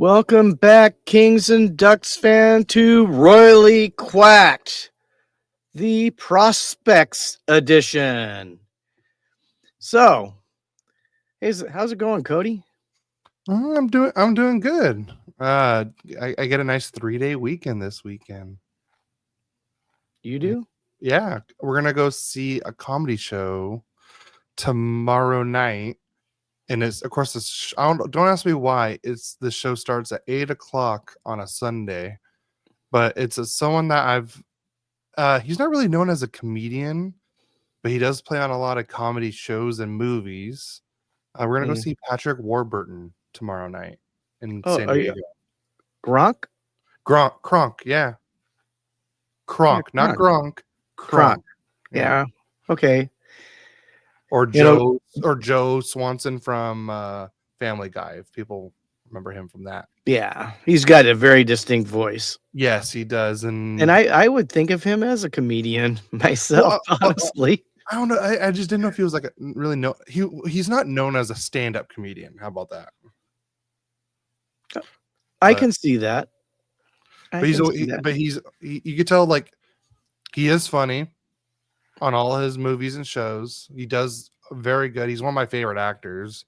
Welcome back, Kings and Ducks fan, to Royally Quacked, the Prospects edition. So, how's it going, Cody? I'm doing good. I get a nice 3-day weekend this weekend. You do? Yeah, we're gonna go see a comedy show tomorrow night, and it's of course don't ask me why. The show starts at 8 o'clock on a Sunday, but it's someone that he's not really known as a comedian, but he does play on a lot of comedy shows and movies. We're gonna go see Patrick Warburton tomorrow night in San Are you Diego. Gronk? Kronk, yeah. Kronk, Yeah, not Gronk. Kronk. Yeah. Okay. Or Joe Swanson from Family Guy, if people remember him from that. Yeah, he's got a very distinct voice. Yes, he does. And I would think of him as a comedian myself, honestly. I don't know. I just didn't know if he was like he's not known as a stand-up comedian. How about that? I can see that. You could tell like he is funny on all his movies and shows. He does very good. He's one of my favorite actors.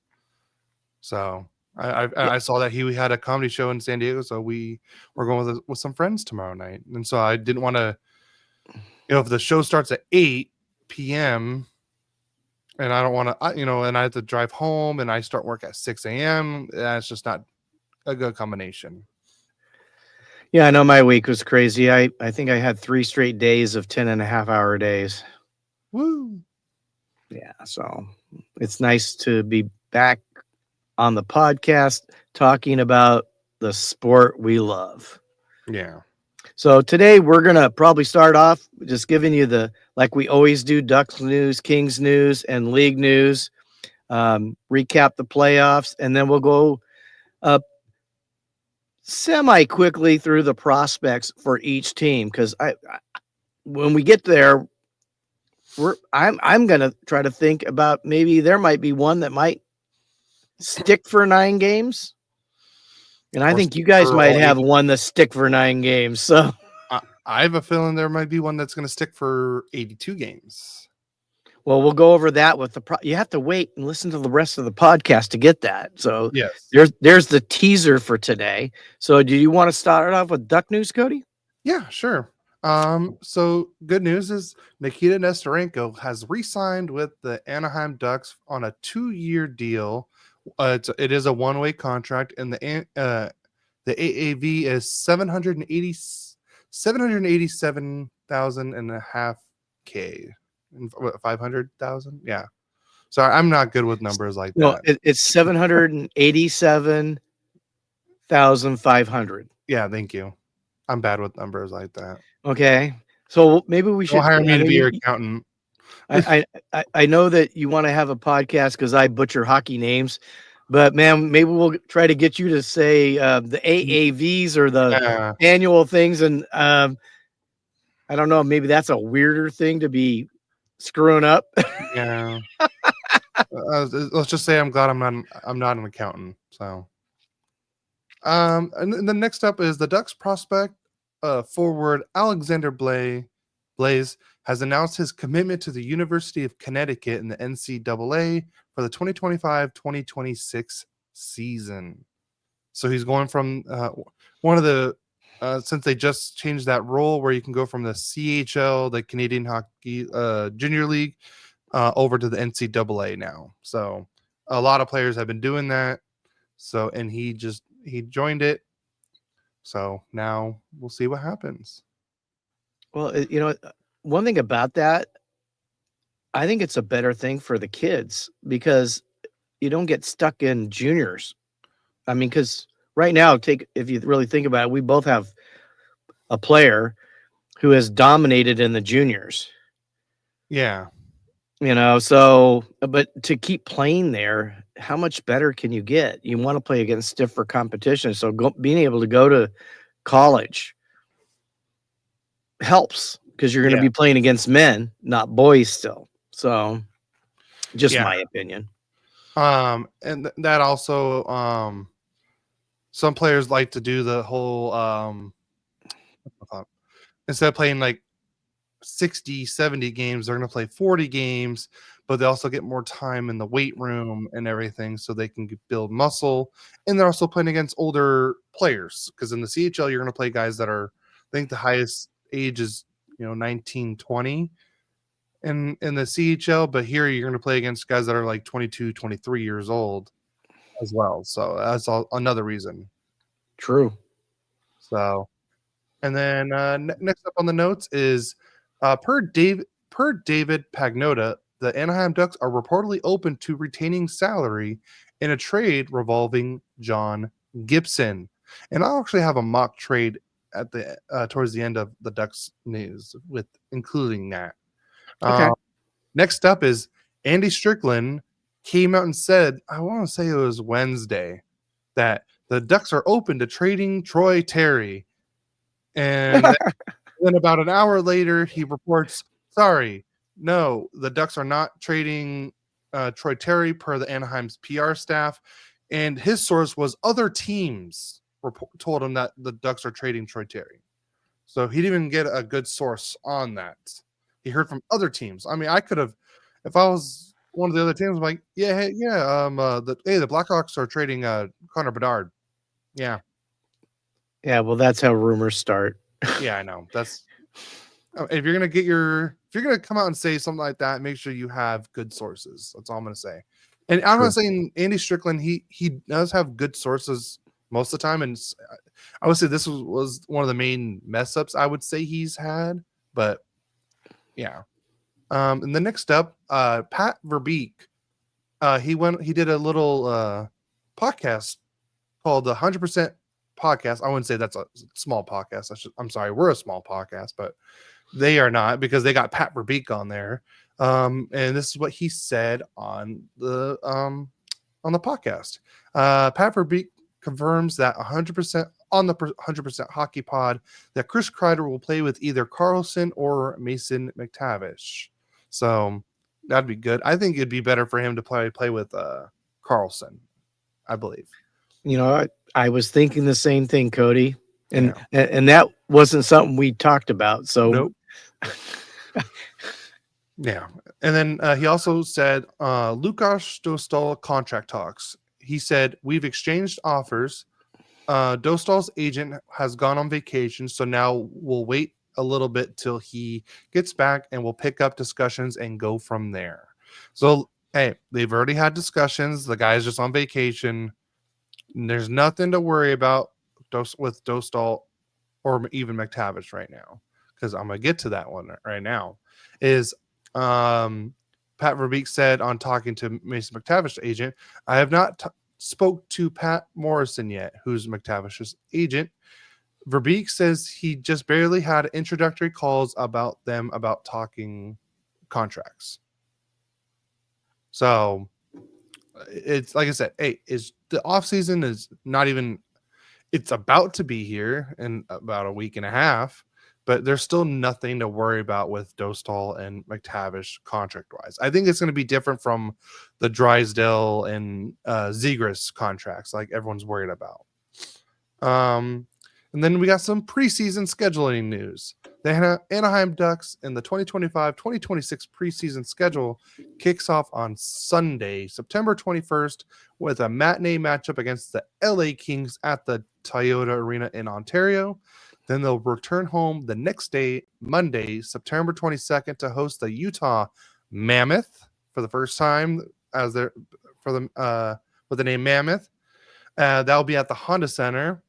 So I saw that he had a comedy show in San Diego, so we're going with some friends tomorrow night. And so I didn't want to, if the show starts at 8 p.m. and I don't want to, and I have to drive home and I start work at 6 a.m. That's just not a good combination. Yeah, I know my week was crazy. I think I had 3 straight days of 10.5-hour days. Woo. Yeah, so it's nice to be back on the podcast talking about the sport we love. Yeah. So today we're going to probably start off just giving you like we always do, Ducks news, Kings news, and league news, recap the playoffs, and then we'll go semi-quickly through the prospects for each team, because when we get there, I'm going to try to think about maybe there might be one that might stick for 9 games. And I think you guys might have one that stick for 9 games. So I have a feeling there might be one that's going to stick for 82 games. Well, we'll go over that with you have to wait and listen to the rest of the podcast to get that. So yes, there's the teaser for today. So do you want to start off with Duck news, Cody? Yeah, sure. So good news is Nikita Nesterenko has re-signed with the Anaheim Ducks on a 2-year deal. It is a one-way contract, and the AAV is 787,000 and a half K, 500,000. Yeah. Sorry, I'm not good with numbers like that. No, it's 787,500. Yeah, thank you. I'm bad with numbers like that. Okay, so maybe we should hire me to be your accountant. I know that you want to have a podcast because I butcher hockey names, but man, maybe we'll try to get you to say the AAVs or the annual things, and I don't know, maybe that's a weirder thing to be screwing up. Yeah. Let's just say I'm glad I'm not an accountant. So, and the next up is the Ducks prospect forward Alexander Blaze has announced his commitment to the University of Connecticut in the NCAA for the 2025-2026 season. So he's going from one of the since they just changed that rule where you can go from the CHL, the Canadian Hockey Junior League, over to the NCAA now. So a lot of players have been doing that. So, and he joined it. So now we'll see what happens. Well, one thing about that, I think it's a better thing for the kids because you don't get stuck in juniors. I mean, because right now, if you really think about it, we both have a player who has dominated in the juniors. Yeah. So, but to keep playing there, how much better can you get? You want to play against stiffer competition. So being able to go to college helps because you're going to be playing against men, not boys still. So just my opinion. And that also, some players like to do the whole instead of playing like 60, 70 games, they're going to play 40 games, but they also get more time in the weight room and everything so they can build muscle. And they're also playing against older players because in the CHL, you're going to play guys that are, I think the highest age is, 19, 20 in the CHL, but here you're going to play against guys that are like 22, 23 years old as well. So that's another reason. True. So, and then next up on the notes is per David Pagnotta, the Anaheim Ducks are reportedly open to retaining salary in a trade revolving John Gibson. And I'll actually have a mock trade at the towards the end of the Ducks news with including that. Okay. Next up is Andy Strickland came out and said, I want to say it was Wednesday, that the Ducks are open to trading Troy Terry. And then about an hour later, he reports, sorry, no, the Ducks are not trading Troy Terry per the Anaheim's PR staff. And his source was other teams told him that the Ducks are trading Troy Terry. So he didn't even get a good source on that. He heard from other teams. I mean, I could have, if I was one of the other teams, I'm like, the Blackhawks are trading Connor Bedard. Yeah. Yeah, well, that's how rumors start. Yeah, I know. That's if you're gonna come out and say something like that, make sure you have good sources. That's all I'm gonna say. And I'm not saying Andy Strickland, he does have good sources most of the time, and I would say this was one of the main mess ups I would say he's had. But yeah. And the next up, Pat Verbeek, he did a little podcast called the 100% Podcast. I wouldn't say that's a small podcast. I'm sorry, we're a small podcast, but they are not because they got Pat Verbeek on there. And this is what he said on the podcast. Pat Verbeek confirms that 100% on the 100% Hockey Pod that Chris Kreider will play with either Carlson or Mason McTavish. So that'd be good. I think it'd be better for him to play with Carlson, I believe. I was thinking the same thing, Cody, and that wasn't something we talked about. So nope. Yeah. And then he also said Lukas Dostal contract talks. He said, we've exchanged offers. Dostal's agent has gone on vacation, so now we'll wait a little bit till he gets back and we'll pick up discussions and go from there. So, hey, they've already had discussions. The guy's just on vacation. There's nothing to worry about with Dostal or even McTavish right now, because I'm going to get to that one right now. Is Pat Verbeek said on talking to Mason McTavish's agent, I have not spoke to Pat Morrison yet, who's McTavish's agent. Verbeek says he just barely had introductory calls about talking contracts. So it's like I said, hey, is the off season is not even, it's about to be here in about a week and a half, but there's still nothing to worry about with Dostal and McTavish contract wise. I think it's going to be different from the Drysdale and Zegras contracts like everyone's worried about. And then we got some preseason scheduling news. The Anaheim Ducks in the 2025-2026 preseason schedule kicks off on Sunday, September 21st, with a matinee matchup against the LA Kings at the Toyota Arena in Ontario. Then they'll return home the next day, Monday, September 22nd, to host the Utah Mammoth for the first time with the name Mammoth. That'll be at the Honda Center.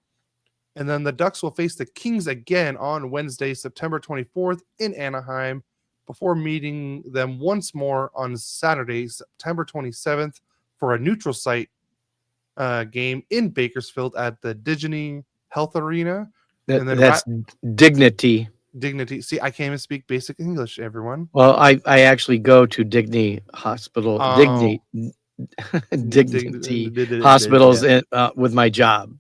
And then the Ducks will face the Kings again on Wednesday, September 24th in Anaheim, before meeting them once more on Saturday, September 27th, for a neutral site game in Bakersfield at the Dignity Health Arena. That's Dignity. Dignity. See, I can't even speak basic English, everyone. Well, I actually go to Dignity Hospital. Dignity hospitals with my job.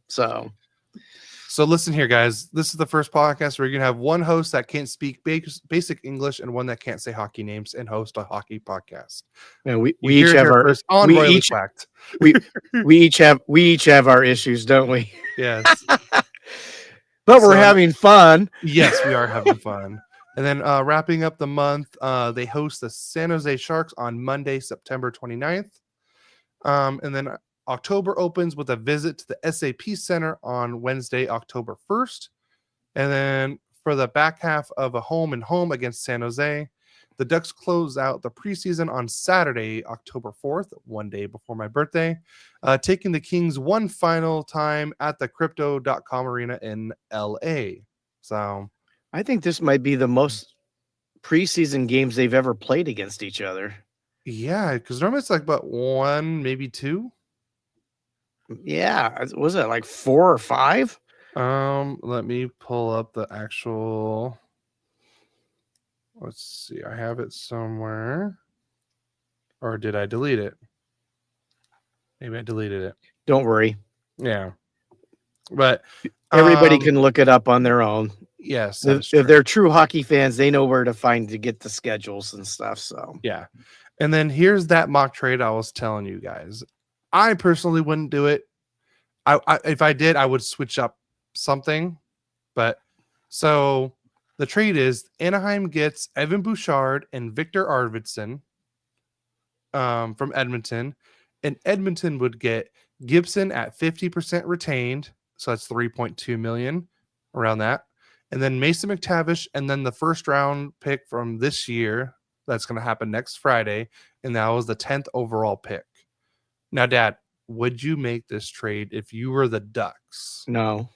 So listen here, guys. This is the first podcast where you're going to have one host that can't speak basic English and one that can't say hockey names and host a hockey podcast. And we each have our we each have our issues, don't we? Yes. But we're So, having fun. yes, we are having fun. And then wrapping up the month, they host the San Jose Sharks on Monday, September 29th. And then October opens with a visit to the SAP Center on Wednesday, October 1st. And then for the back half of a home and home against San Jose, the Ducks close out the preseason on Saturday, October 4th, one day before my birthday, taking the Kings one final time at the Crypto.com Arena in LA. So, I think this might be the most preseason games they've ever played against each other. yeah, because normally it's like about one, maybe two. Yeah, was it like 4 or 5? Let me pull up the actual. Let's see. I have it somewhere. Or did I delete it? Maybe I deleted it. Don't worry. Yeah. But Everybody can look it up on their own. yes, that is If true. they're true hockey fans, they know where to find to get the schedules and stuff. So Yeah. And then here's that mock trade I was telling you guys. I personally wouldn't do it. I if I did, I would switch up something. But so the trade is Anaheim gets Evan Bouchard and Victor Arvidsson from Edmonton, and Edmonton would get Gibson at 50% retained, so that's 3.2 million around that, and then Mason McTavish, and then the first round pick from this year that's going to happen next Friday, and that was the 10th overall pick. Now, Dad, would you make this trade if you were the Ducks? no,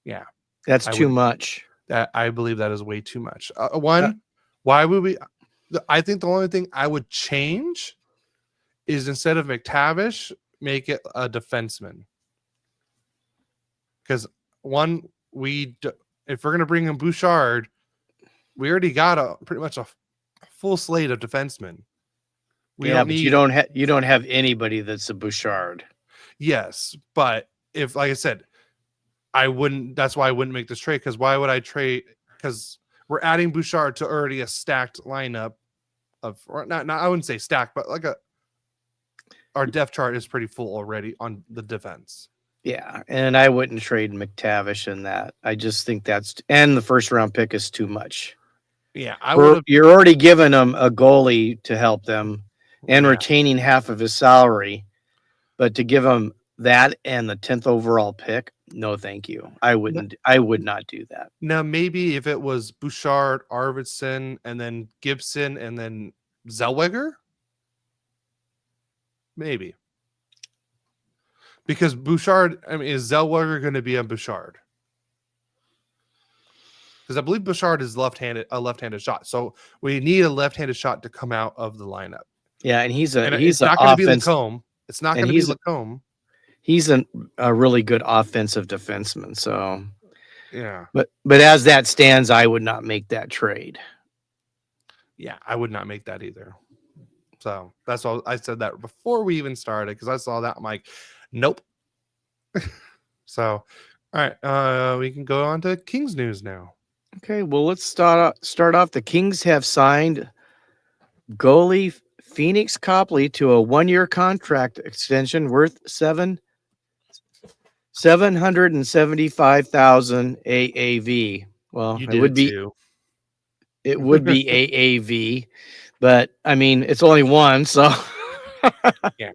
Yeah, that's I too would. much. That I believe that is way too much. Why would we? I think the only thing I would change is instead of McTavish, make it a defenseman. Because one, if we're gonna bring in Bouchard, we already got pretty much a full slate of defensemen. We Yeah, don't but need. you don't have anybody that's a Bouchard. Yes, but if, like I said, I wouldn't. That's why I wouldn't make this trade. Because why would I trade? Because we're adding Bouchard to already a stacked lineup of, or not. I wouldn't say stacked, but like our depth chart is pretty full already on the defense. Yeah, and I wouldn't trade McTavish in that. I just think and the first round pick is too much. Yeah, I would have. You're already giving them a goalie to help them and Yeah. retaining half of his salary, but to give him that and the 10th overall pick, no, thank you. I would not do that. Now, maybe if it was Bouchard, Arvidsson, and then Gibson, and then Zellweger, maybe. Because Bouchard, I mean, is Zellweger going to be on Bouchard? Because I believe Bouchard is a left-handed shot. So we need a left-handed shot to come out of the lineup. Yeah, and he's it's not going to be Lacombe. It's not going to be Lacombe. He's a really good offensive defenseman. So yeah, but as that stands, I would not make that trade. Yeah, I would not make that either. So that's all I said that before we even started, because I saw that. I'm like, nope. So, all right, we can go on to Kings news now. Okay, well, let's start off. The Kings have signed goalie Phoenix Copley to a 1-year contract extension worth $775,000 AAV. Well, it would be AAV, but I mean it's only one, so yeah.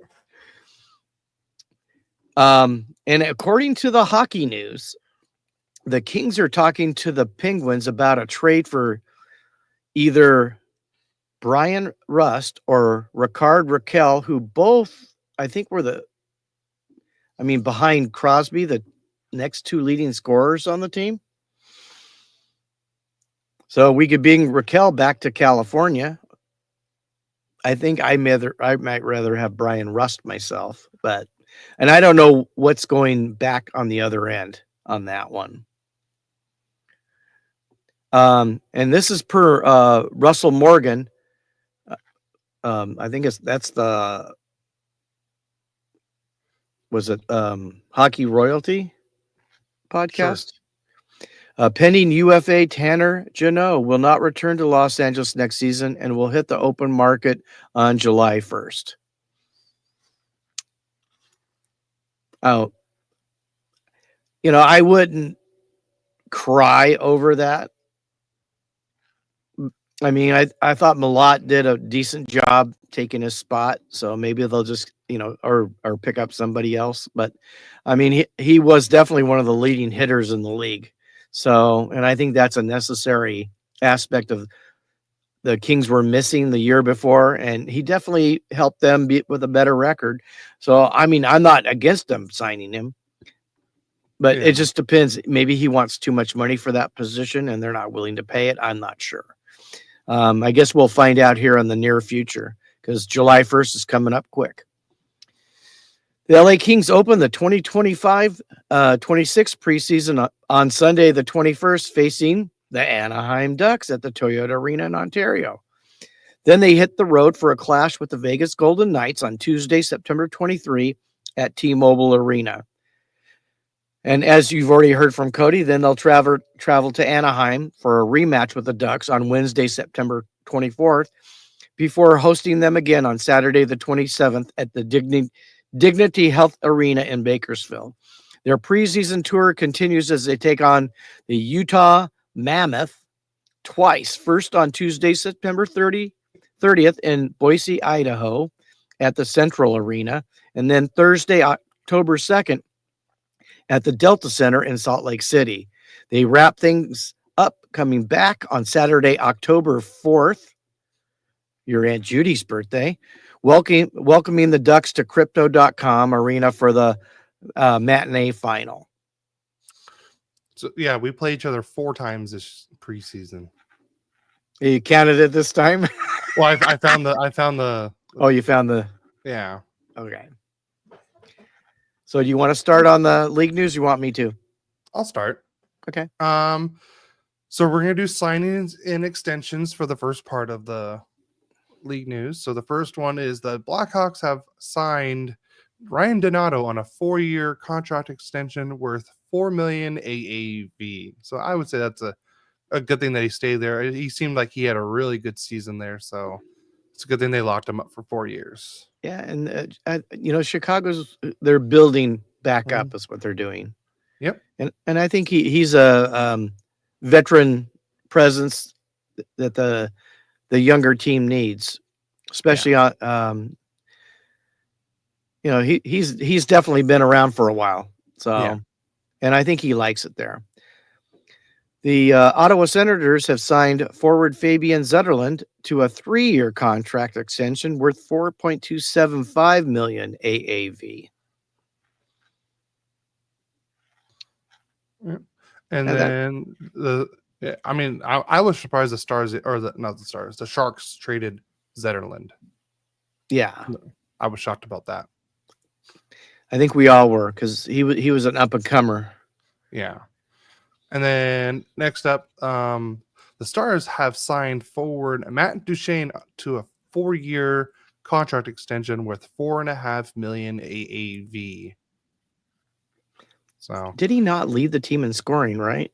And according to the Hockey News, the Kings are talking to the Penguins about a trade for either Brian Rust or Ricard Raquel, who both, I think, were behind Crosby, the next two leading scorers on the team. So we could bring Raquel back to California. I think I might rather have Brian Rust myself, and I don't know what's going back on the other end on that one. And this is per Russell Morgan. I think that's the Hockey Royalty podcast. Sure. Pending UFA Tanner Jeannot will not return to Los Angeles next season and will hit the open market on July 1st. Oh, I wouldn't cry over that. I mean, I thought Malott did a decent job taking his spot, so maybe they'll just, or pick up somebody else. But I mean, he was definitely one of the leading hitters in the league. So, and I think that's a necessary aspect of the Kings were missing the year before, and he definitely helped them be with a better record. So, I mean, I'm not against them signing him, but Yeah. it just depends. Maybe he wants too much money for that position, and they're not willing to pay it. I'm not sure. I guess we'll find out here in the near future because July 1st is coming up quick. The LA Kings open the 2025 26 preseason on Sunday, the 21st, facing the Anaheim Ducks at the Toyota Arena in Ontario. Then they hit the road for a clash with the Vegas Golden Knights on Tuesday, September 23 at T-Mobile Arena. And as you've already heard from Cody, then they'll travel to Anaheim for a rematch with the Ducks on Wednesday, September 24th, before hosting them again on Saturday, the 27th at the Dignity Health Arena in Bakersfield. Their preseason tour continues as they take on the Utah Mammoth twice. First on Tuesday, September 30th in Boise, Idaho at the Central Arena, and then Thursday, October 2nd at the Delta Center in Salt Lake City. They wrap things up coming back on Saturday, October 4th, your Aunt Judy's birthday, welcoming the Ducks to Crypto.com Arena for the matinee final. So yeah, we play each other 4 times this preseason. You counted it this time? Well, I found the. Oh, you found the. Yeah. Okay. So do you want to start on the league news? You want me to? I'll start. Okay. So we're gonna do signings and extensions for the first part of the league news. So the first one is the Blackhawks have signed Ryan Donato on a 4-year contract extension worth $4 million AAV. So I would say that's a good thing that he stayed there. He seemed like he had a really good season there, so it's a good thing they locked him up for 4 years. Yeah, and Chicago's they're building back up is what they're doing. Yep. And I think he's a veteran presence that the younger team needs, especially on he's definitely been around for a while. So, and I think he likes it there. The Ottawa Senators have signed forward Fabian Zetterlund to a 3-year contract extension worth $4.275 million AAV. And then I was surprised the Stars the Sharks traded Zetterlund. Yeah, I was shocked about that. I think we all were because he was an up and comer. Yeah. And then next up, the Stars have signed forward Matt Duchene to a 4-year contract extension worth $4.5 million AAV. So did he not lead the team in scoring? Right?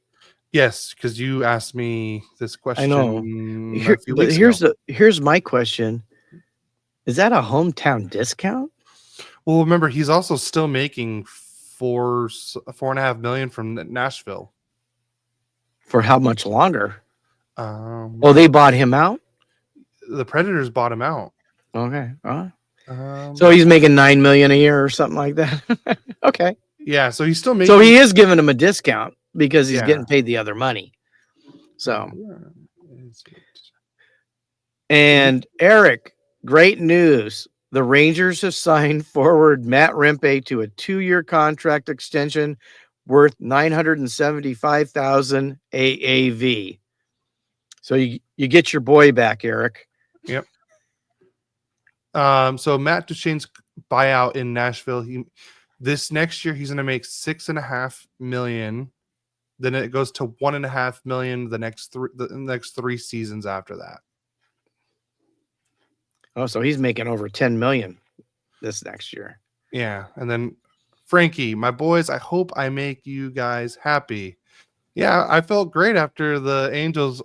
Yes, because you asked me this question. I know. A few weeks ago. Here's my question: is that a hometown discount? Well, remember he's also still making $4.5 million from Nashville. For how much longer? Oh, they bought him out? The Predators bought him out. Okay. So he's making $9 million a year or something like that. Okay. Yeah, so he's still making. So he is giving him a discount because he's getting paid the other money. So. And Eric, great news. The Rangers have signed forward Matt Rempe to a 2-year contract extension worth $975,000 AAV. So you get your boy back, Eric. Yep. So Matt Duchene's buyout in Nashville, this next year he's going to make $6.5 million. Then it goes to $1.5 million the next 3 seasons after that. Oh, so he's making over $10 million this next year. Yeah, and then Frankie, my boys, I hope I make you guys happy. Yeah, I felt great after the Angels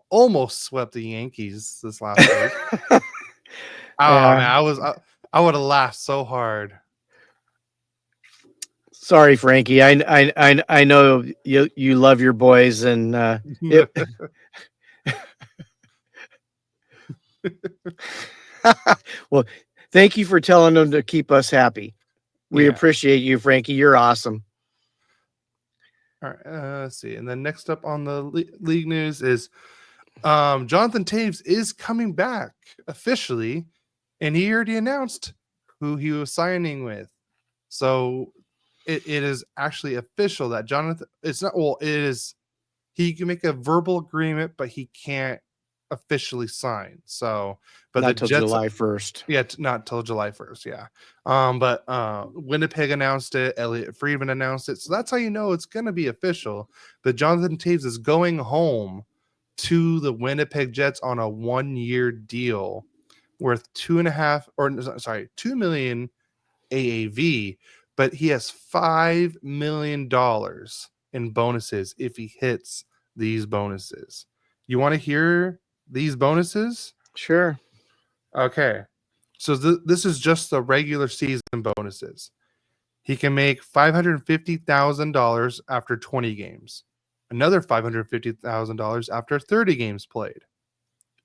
almost swept the Yankees this last week. Oh man, I would have laughed so hard. Sorry, Frankie. I know you love your boys, and it. Well, thank you for telling them to keep us happy. We Yeah. appreciate you, Frankie. You're awesome. All right. Let's see. And then next up on the league news is Jonathan Taves is coming back officially, and he already announced who he was signing with. So it is actually official that Jonathan. It's not. Well, it is. He can make a verbal agreement, but he can't officially sign. So, but the Not till Jets. July 1st. Yeah, not till July 1st. Yeah. But Winnipeg announced it. Elliot Friedman announced it. So that's how you know it's going to be official. But Jonathan Taves is going home to the Winnipeg Jets on a 1-year deal worth 2 million AAV, but he has $5 million in bonuses if he hits these bonuses. You want to hear these bonuses? Sure. Okay. So this is just the regular season bonuses. He can make $550,000 after 20 games. Another $550,000 after 30 games played.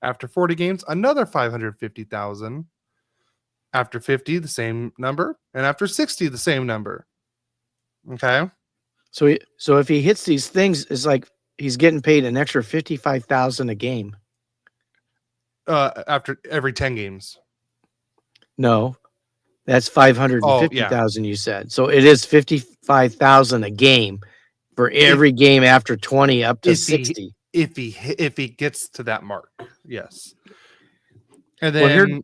After 40 games, another 550,000. After 50, the same number, and after 60, the same number. Okay. So if he hits these things, it's like he's getting paid an extra 55,000 a game. After every 10 games. No, that's Oh, yeah. 550,000 you said. So it is 55,000 a game for every game after 20 up to 60. If he gets to that mark. Yes. And Well, then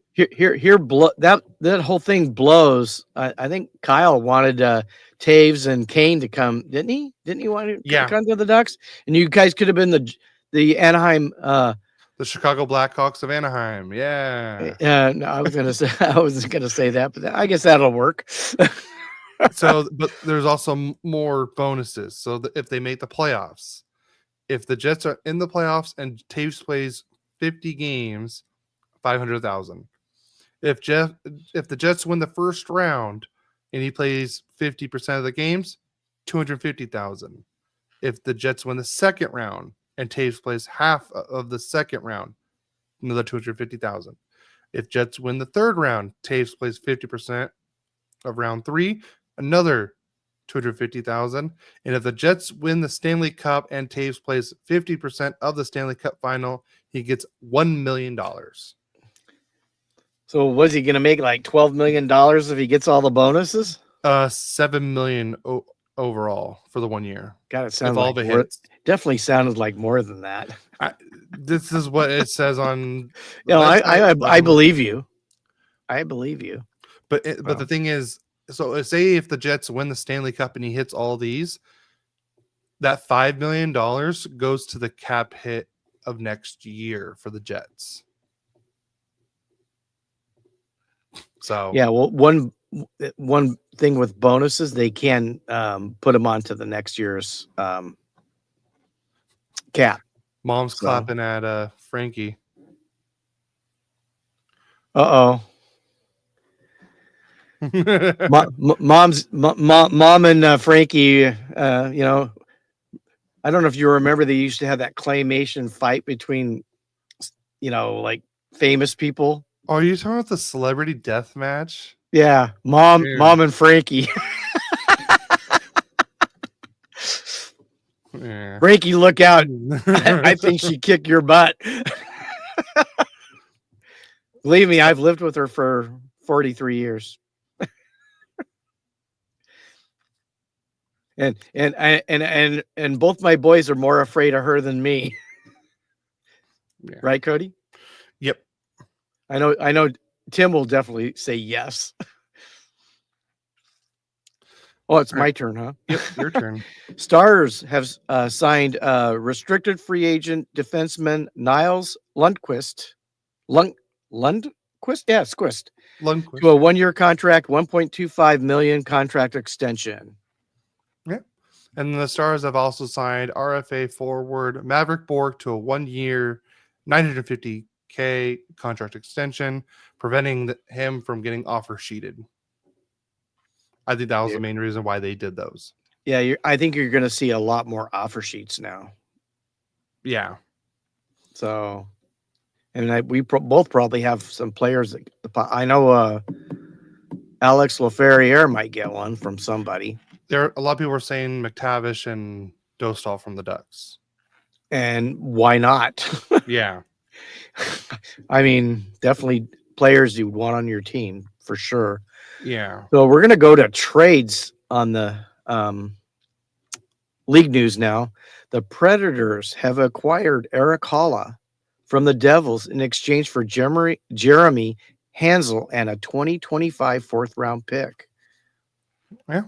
that whole thing blows. I think Kyle wanted Taves and Kane to come, didn't he? Didn't he want to come to the Ducks? And you guys could have been the Anaheim. The Chicago Blackhawks of Anaheim. Yeah. No, I was gonna say that, but I guess that'll work. So, but there's also more bonuses. So if they make the playoffs, if the Jets are in the playoffs and Taves plays 50 games, 500,000. If the Jets win the first round and he plays 50% of the games, 250,000. If the Jets win the second round and Taves plays half of the second round, another 250,000. If Jets win the third round, Taves plays 50% of round 3, another 250,000. And if the Jets win the Stanley Cup and Taves plays 50% of the Stanley Cup final, he gets $1 million. So was he going to make like $12 million if he gets all the bonuses? 7 million overall for the 1 year. God, it sounds like more. Definitely sounded like more than that. This is what it says on. I believe you. I believe you. But the thing is, so say if the Jets win the Stanley Cup and he hits all these, that $5 million goes to the cap hit of next year for the Jets. So yeah, well, one thing with bonuses, they can put them onto the next year's cap. Mom's clapping at Frankie. Mom and Frankie, I don't know if you remember, they used to have that claymation fight between, like famous people. Oh, are you talking about the celebrity death match? Yeah, mom and Frankie. Yeah. Frankie, look out. I think she kicked your butt. Believe me, I've lived with her for 43 years. And both my boys are more afraid of her than me. Yeah. Right, Cody? Yep. I know Tim will definitely say yes. Oh, it's my turn, huh? Yep, your turn. Stars have signed restricted free agent defenseman Niles Lundqvist. Lundqvist? Yeah, Squist. Lundqvist. To a 1-year contract, $1.25 million contract extension. Yeah. And the Stars have also signed RFA forward Maverick Borg to a 1-year, $950K contract extension, preventing him from getting offer sheeted. I think that was Yeah, the main reason why they did those. yeah. I think you're going to see a lot more offer sheets now. Yeah. So, and both probably have some players that I know. Alex Laferriere might get one from somebody, A lot of people were saying McTavish and Dostal from the Ducks. and why not? Yeah. I mean, definitely players you would want on your team for sure. Yeah. So we're going to go to trades on the league news now. The Predators have acquired Eric Holla from the Devils in exchange for Jeremy Hansel and a 2025 fourth round pick. Yeah.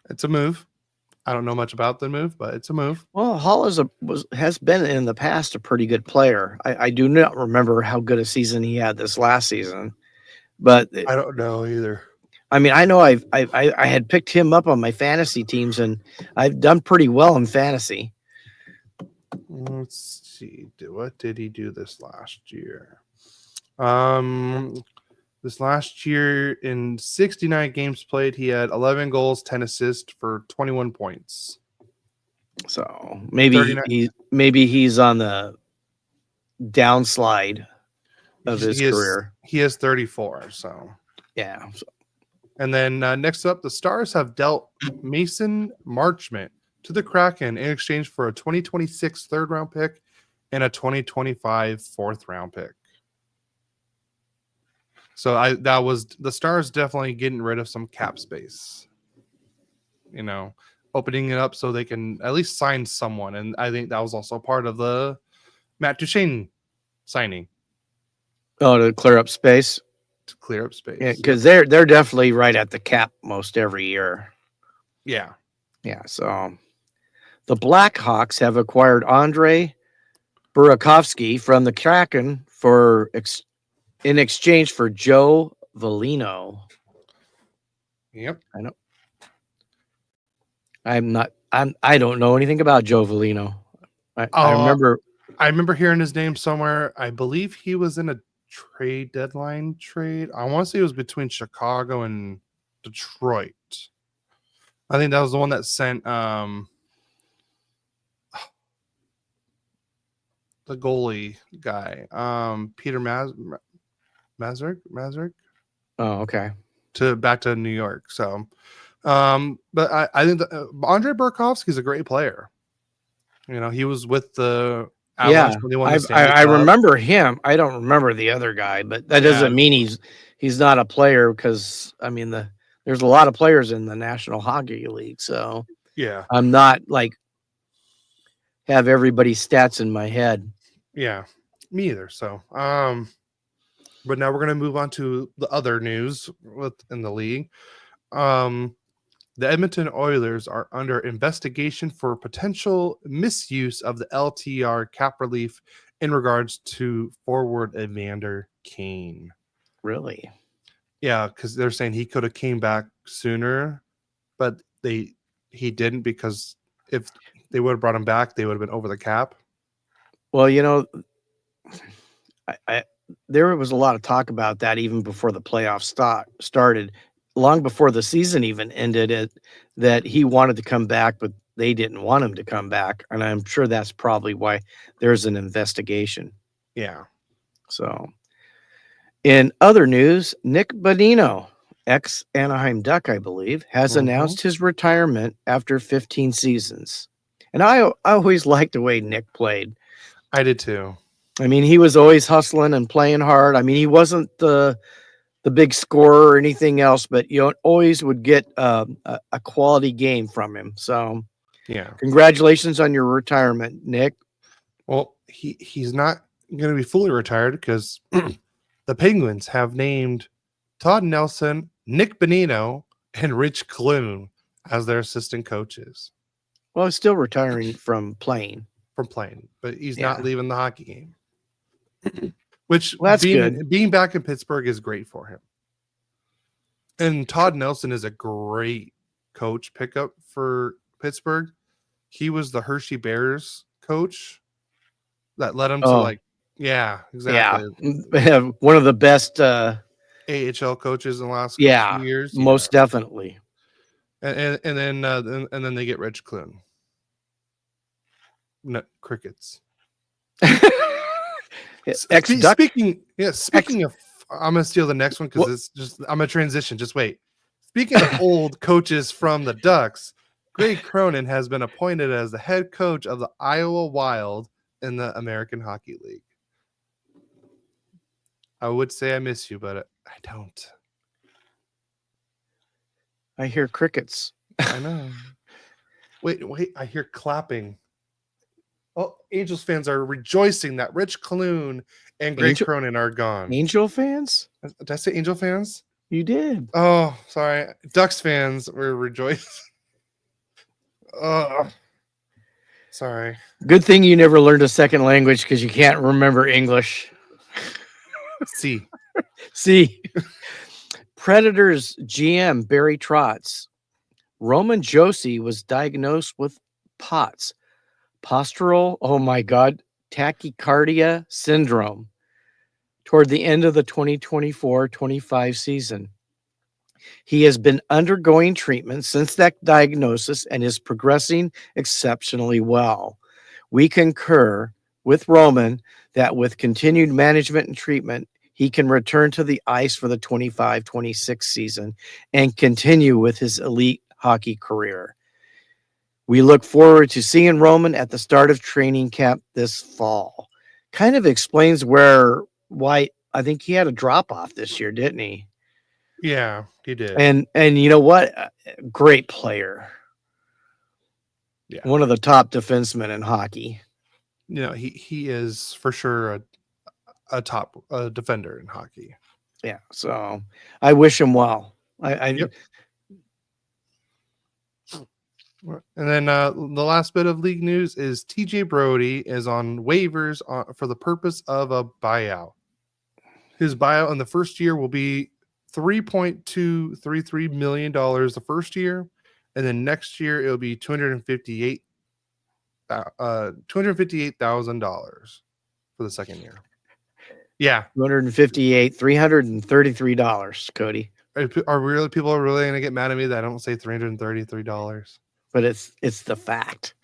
It's a move. I don't know much about the move, but it's a move. Well, Hall has been in the past a pretty good player. I do not remember how good a season he had this last season, but I don't know either. I mean, I know I had picked him up on my fantasy teams, and I've done pretty well in fantasy. Let's see. What did he do this last year? This last year in 69 games played, he had 11 goals, 10 assists for 21 points. So maybe he's on the downslide of his career. He has 34. So Yeah. and then next up, the Stars have dealt Mason Marchment to the Kraken in exchange for a 2026 third round pick and a 2025 fourth round pick. So that was the Stars definitely getting rid of some cap space. You know, opening it up so they can at least sign someone. And I think that was also part of the Matt Duchene signing. Oh, to clear up space. To clear up space. Yeah, because they're definitely right at the cap most every year. Yeah. Yeah. So the Blackhawks have acquired Andre Burakovsky from the Kraken in exchange for Joe Velino. Yep. I know. I don't know anything about Joe Velino. I remember hearing his name somewhere. I believe he was in a trade deadline trade. I want to say it was between Chicago and Detroit. I think that was the one that sent the goalie guy, Peter Mazurek. Oh, okay. Back to New York. So, but I think Andre Burakovsky is a great player. You know, he was with the Avalanche when they won the Stanley Cup. I remember him. I don't remember the other guy, but that doesn't mean he's not a player, because I mean there's a lot of players in the National Hockey League. So yeah, I'm not like have everybody's stats in my head. Yeah, me either. So, but now we're gonna move on to the other news in the league. The Edmonton Oilers are under investigation for potential misuse of the LTR cap relief in regards to forward Evander Kane. Really? Yeah, because they're saying he could have came back sooner, but he didn't, because if they would have brought him back, they would have been over the cap. Well, you know, there was a lot of talk about that even before the playoffs started, long before the season even ended, that he wanted to come back, but they didn't want him to come back. And I'm sure that's probably why there's an investigation. Yeah. So in other news, Nick Bonino, ex-Anaheim Duck, I believe, has announced his retirement after 15 seasons. And I always liked the way Nick played. I did too. I mean, he was always hustling and playing hard. I mean, he wasn't the big scorer or anything else, but you always would get a quality game from him. So, yeah, congratulations on your retirement, Nick. Well, he's not going to be fully retired, because the Penguins have named Todd Nelson, Nick Bonino, and Rich Clune as their assistant coaches. Well, he's still retiring from playing. But he's not leaving the hockey game. Which, that's good. Being back in Pittsburgh is great for him. And Todd Nelson is a great coach pickup for Pittsburgh. He was the Hershey Bears coach that led him to exactly. Yeah, one of the best AHL coaches in the last few Yeah, years. Yeah, most definitely. and then they get Rich Clune. No, crickets. Ex-Duck. Speaking of, I'm gonna steal the next one because What? it's just I'm gonna transition. Just wait. Speaking of old coaches from the Ducks, Greg Cronin has been appointed as the head coach of the Iowa Wild in the American Hockey League. I would say I miss you, but I don't. I hear crickets. I know. Wait, I hear clapping. Oh, Angels fans are rejoicing that Rich Clune and Greg Angel Cronin are gone. Angel fans? Did I say Angel fans? You did. Oh, sorry. Ducks fans were rejoicing. Oh, sorry. Good thing you never learned a second language because you can't remember English. See. See, Predators GM Barry Trotz. Roman Josi was diagnosed with POTS, postural, oh my God, tachycardia syndrome, toward the end of the 2024-25 season. He has been undergoing treatment since that diagnosis and is progressing exceptionally well. We concur with Roman that with continued management and treatment, he can return to the ice for the 25-26 season and continue with his elite hockey career. We look forward to seeing Roman at the start of training camp this fall. Kind of explains why I think he had a drop off this year, didn't he? Yeah, he did. And you know what? Great player. Yeah. One of the top defensemen in hockey. You know, he is for sure a top defender in hockey. Yeah. So I wish him well. Yep. And then the last bit of league news is TJ Brody is on waivers for the purpose of a buyout. His buyout in the first year will be $3.233 million the first year, and then next year it'll be $258,000 for the second year. Yeah, $258,333, Cody. are people really going to get mad at me that I don't say $333? But it's the fact.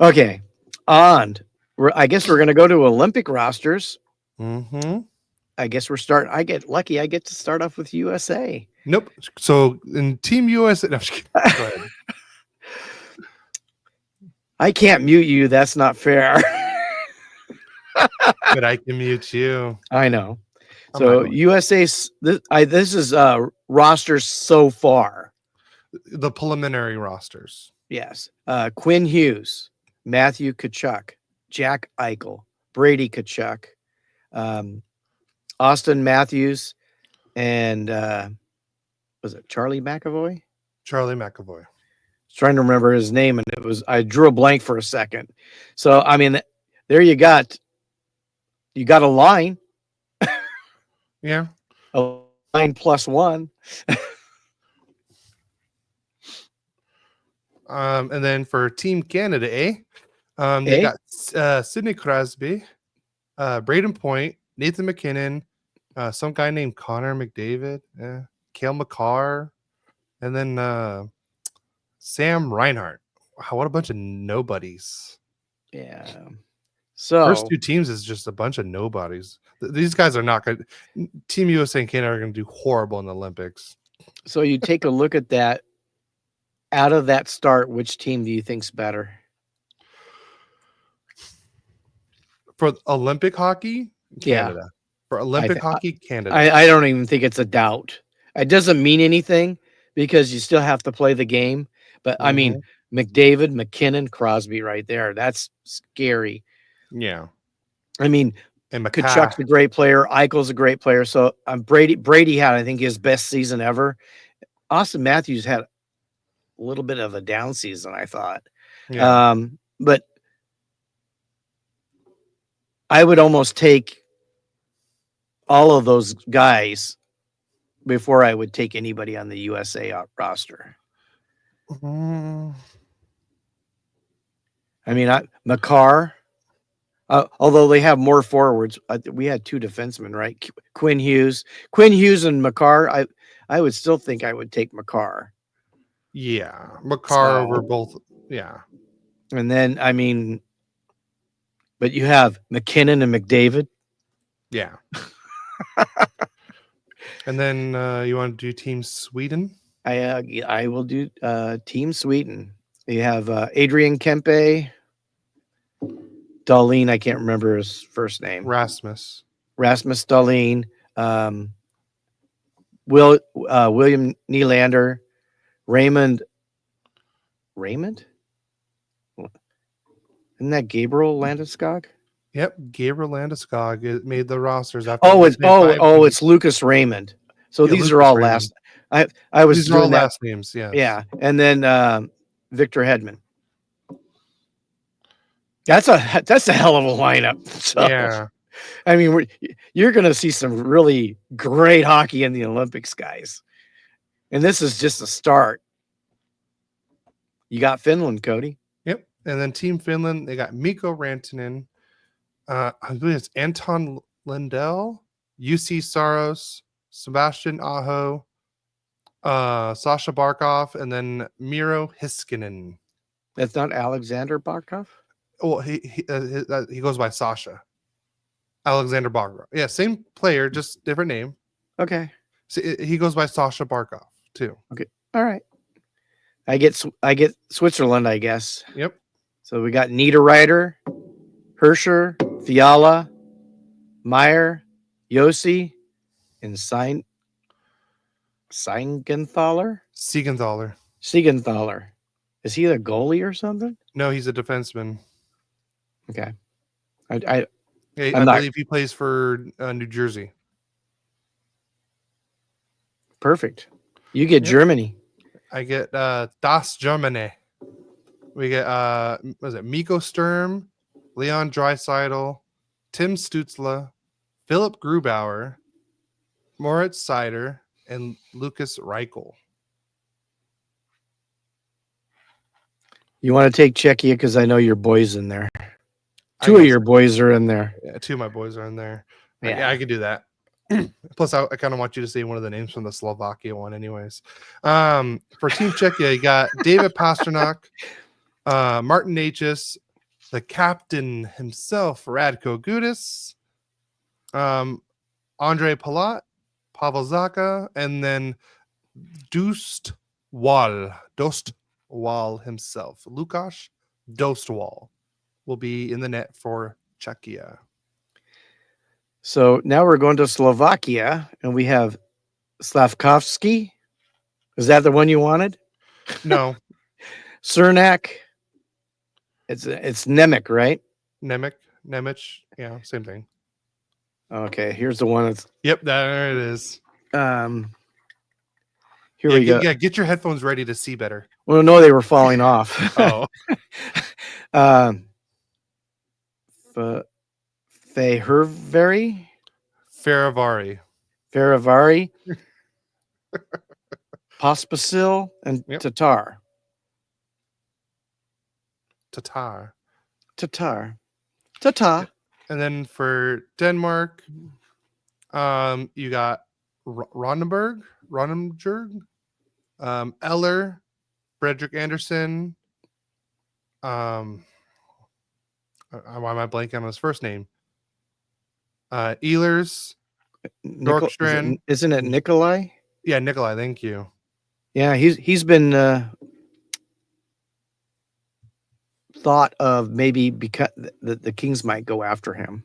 Okay, on. I guess we're going to go to Olympic rosters. Mm-hmm. I guess we're starting. I get lucky. I get to start off with USA. Nope. So in Team USA, no, I'm just kidding. Go ahead. I can't mute you. That's not fair. But I can mute you. I know. I'm So not going. USA's this is rosters so far. The preliminary rosters. Yes. Quinn Hughes, Matthew Tkachuk, Jack Eichel, Brady Tkachuk, Austin Matthews, and was it Charlie McAvoy? Charlie McAvoy. Trying to remember his name, and I drew a blank for a second. So I mean, there you got a line. Yeah. A line plus one. And then for Team Canada, they got Sidney Crosby, Braden Point, Nathan McKinnon, some guy named Connor McDavid, Cale McCarr, and then Sam Reinhart. Wow, what a bunch of nobodies. Yeah. So First two teams is just a bunch of nobodies. These guys are not good. Team USA and Canada are going to do horrible in the Olympics. So you take a look at that. Out of that start, which team do you think's better? For Olympic hockey, Canada. Yeah. For Olympic hockey, Canada. I don't even think it's a doubt. It doesn't mean anything because you still have to play the game. But I mean, McDavid, McKinnon, Crosby right there. That's scary. Yeah. I mean, and Tkachuk's a great player. Eichel's a great player. So Brady had, I think, his best season ever. Austin Matthews had a little bit of a down season, I thought. Yeah. But I would almost take all of those guys before I would take anybody on the USA roster. I mean, McCarr, Although they have more forwards. We had 2 defensemen, right? Quinn Hughes and McCarr. I would still think I would take McCarr. Yeah, Makar over both. Yeah, And then, I mean, but you have McKinnon and McDavid. yeah. And then you want to do Team Sweden? I will do Team Sweden. You have Adrian Kempe, Dahlin. I can't remember his first name. Rasmus Dahlin, William Nylander, Raymond. Isn't that Gabriel Landeskog? Yep, Gabriel Landeskog made the rosters after. It's Lucas Raymond. So these Lucas are all Raymond. last. I was These are all doing that. last names. Yes. Yeah, and then Victor Hedman. That's a hell of a lineup. So, Yeah. I mean, you're going to see some really great hockey in the Olympics, guys. And this is just a start. You got Finland, Cody. Yep. And then Team Finland, they got Mikko Rantanen. I believe it's Anton Lindell, UC Saros, Sebastian Aho, Sasha Barkov, and then Miro Hiskinen. That's not Alexander Barkov? Well, he goes by Sasha. Alexander Barkov. Yeah, same player, just different name. Okay. So he goes by Sasha Barkov too. Okay. All right. I get Switzerland, I guess. Yep. So we got Niederreiter, Hirscher, Fiala, Meyer, Yossi, and Siegenthaler. Siegenthaler. Is he a goalie or something? No, he's a defenseman. Okay. I believe he plays for New Jersey. Perfect. You get Germany. I get Das Germany. We get was it Miko Sturm, Leon Draisaitl, Tim Stutzla, Philip Grubauer, Moritz Seider, and Lucas Reichel. You want to take Czechia because I know your boys in there. Two of your boys are in there. Yeah, 2 of my boys are in there. Yeah, I could do that. Plus, I kind of want you to say one of the names from the Slovakia one, anyways. For Team Czechia, you got David Pastrnak, Martin Necas, the captain himself, Radko Gudas, Andre Palat, Pavel Zaka, and then Dostwal himself, Lukáš Dostwal, will be in the net for Czechia. So now we're going to Slovakia, and we have Slavkovsky. Is that the one you wanted? No. Cernak. It's Nemec, right? Nemec. Yeah, same thing. Okay, here's the one. Yep, there it is. Here we go. Yeah, get your headphones ready to see better. Well, no, they were falling off. Oh. Fehérváry. Pospisil and Tatar. And then for Denmark, you got Ronenberg, Eller, Frederick Anderson. Why am I blanking on his first name? Ehlers, Dorkstrand. Isn't it Nikolai? Yeah, Nikolai. Thank you. Yeah, he's been thought of maybe because the Kings might go after him.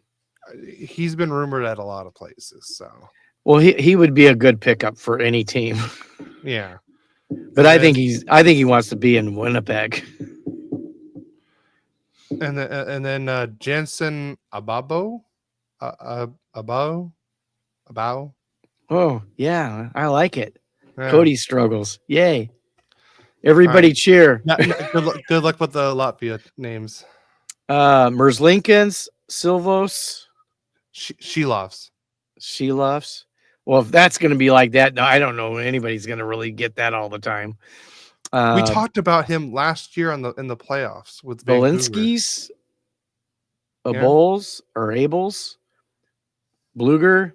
He's been rumored at a lot of places. So, well, he would be a good pickup for any team. Yeah, but I think he wants to be in Winnipeg. And then Jansen Ababo. Oh yeah, I like it. Yeah. Cody struggles. Yay! Everybody cheer. Good luck with the Latvia names. Merzlinkins, Silvos, Shilovs. Well, if that's going to be like that, I don't know anybody's going to really get that all the time. We talked about him last year in the playoffs with Valinskis. Yeah. Abols or Abels, Bluger,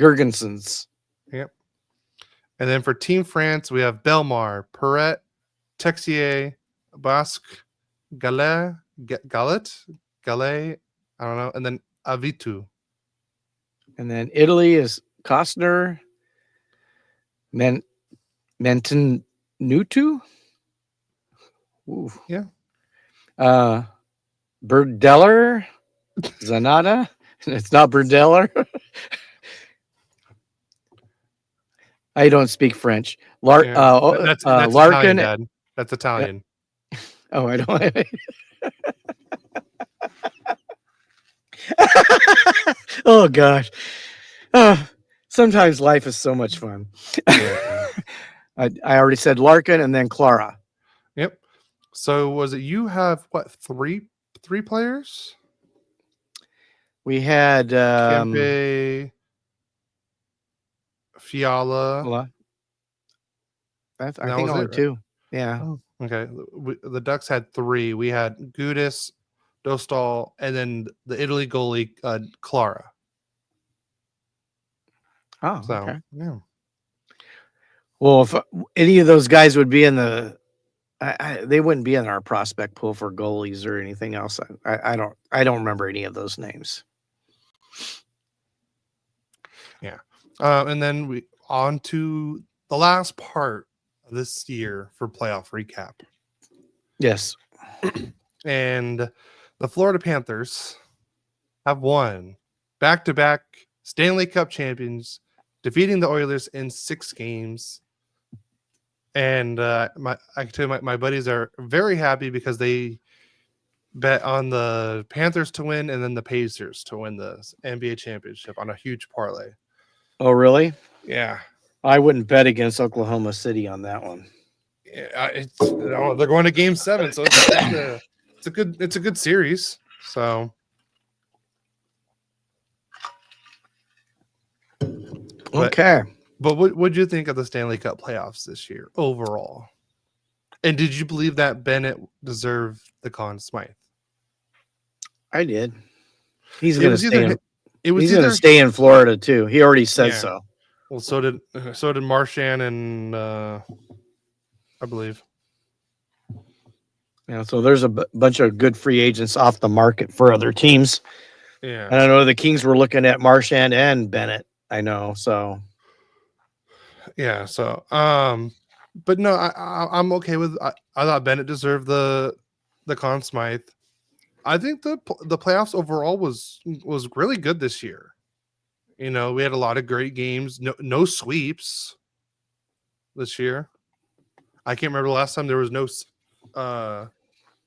Gergensons. Yep. And then for Team France, we have Belmar, Perret, Texier, Basque, Galet, Galet, I don't know, and then Avitu. And then Italy is Costner, Men Mentenutu, ooh, Yeah. Berdeller, Zanata. It's not Berdeller. I don't speak French. Yeah. That's Italian, Larkin. Dad. That's Italian. Oh, I don't. Oh gosh. Oh, sometimes life is so much fun. Yeah. I already said Larkin and then Clara. Yep. So was it you have what three players? We had Kempe, Fiala, well, and I that think was it, only right? two. Yeah. Oh, okay. The Ducks had three. We had Gudis, Dostal, and then the Italy goalie Clara. Oh, So okay. yeah. Well, if any of those guys would be in they wouldn't be in our prospect pool for goalies or anything else. I don't remember any of those names. Yeah. And then we on to the last part of this year for playoff recap. Yes. And the Florida Panthers have won back-to-back Stanley Cup champions, defeating the Oilers in 6 games. And I can tell you my buddies are very happy because they bet on the Panthers to win and then the Pacers to win the NBA championship on a huge parlay. Oh, really? Yeah. I wouldn't bet against Oklahoma City on that one. Yeah, they're going to Game 7, so it's a good series. So Okay. But what would you think of the Stanley Cup playoffs this year overall? And did you believe that Bennett deserved the Conn Smythe? I did. He's It going to was stay either in. it was He's going to either stay in Florida too. He already said yeah. so. Well, so did Marchand and I believe. Yeah, so there's a bunch of good free agents off the market for other teams. Yeah. I don't know. The Kings were looking at Marchand and Bennett. I know. So Yeah. So but no, I'm okay with. I thought Bennett deserved the Conn Smythe. I think the playoffs overall was really good this year. You know, we had a lot of great games. No sweeps this year. I can't remember the last time there was no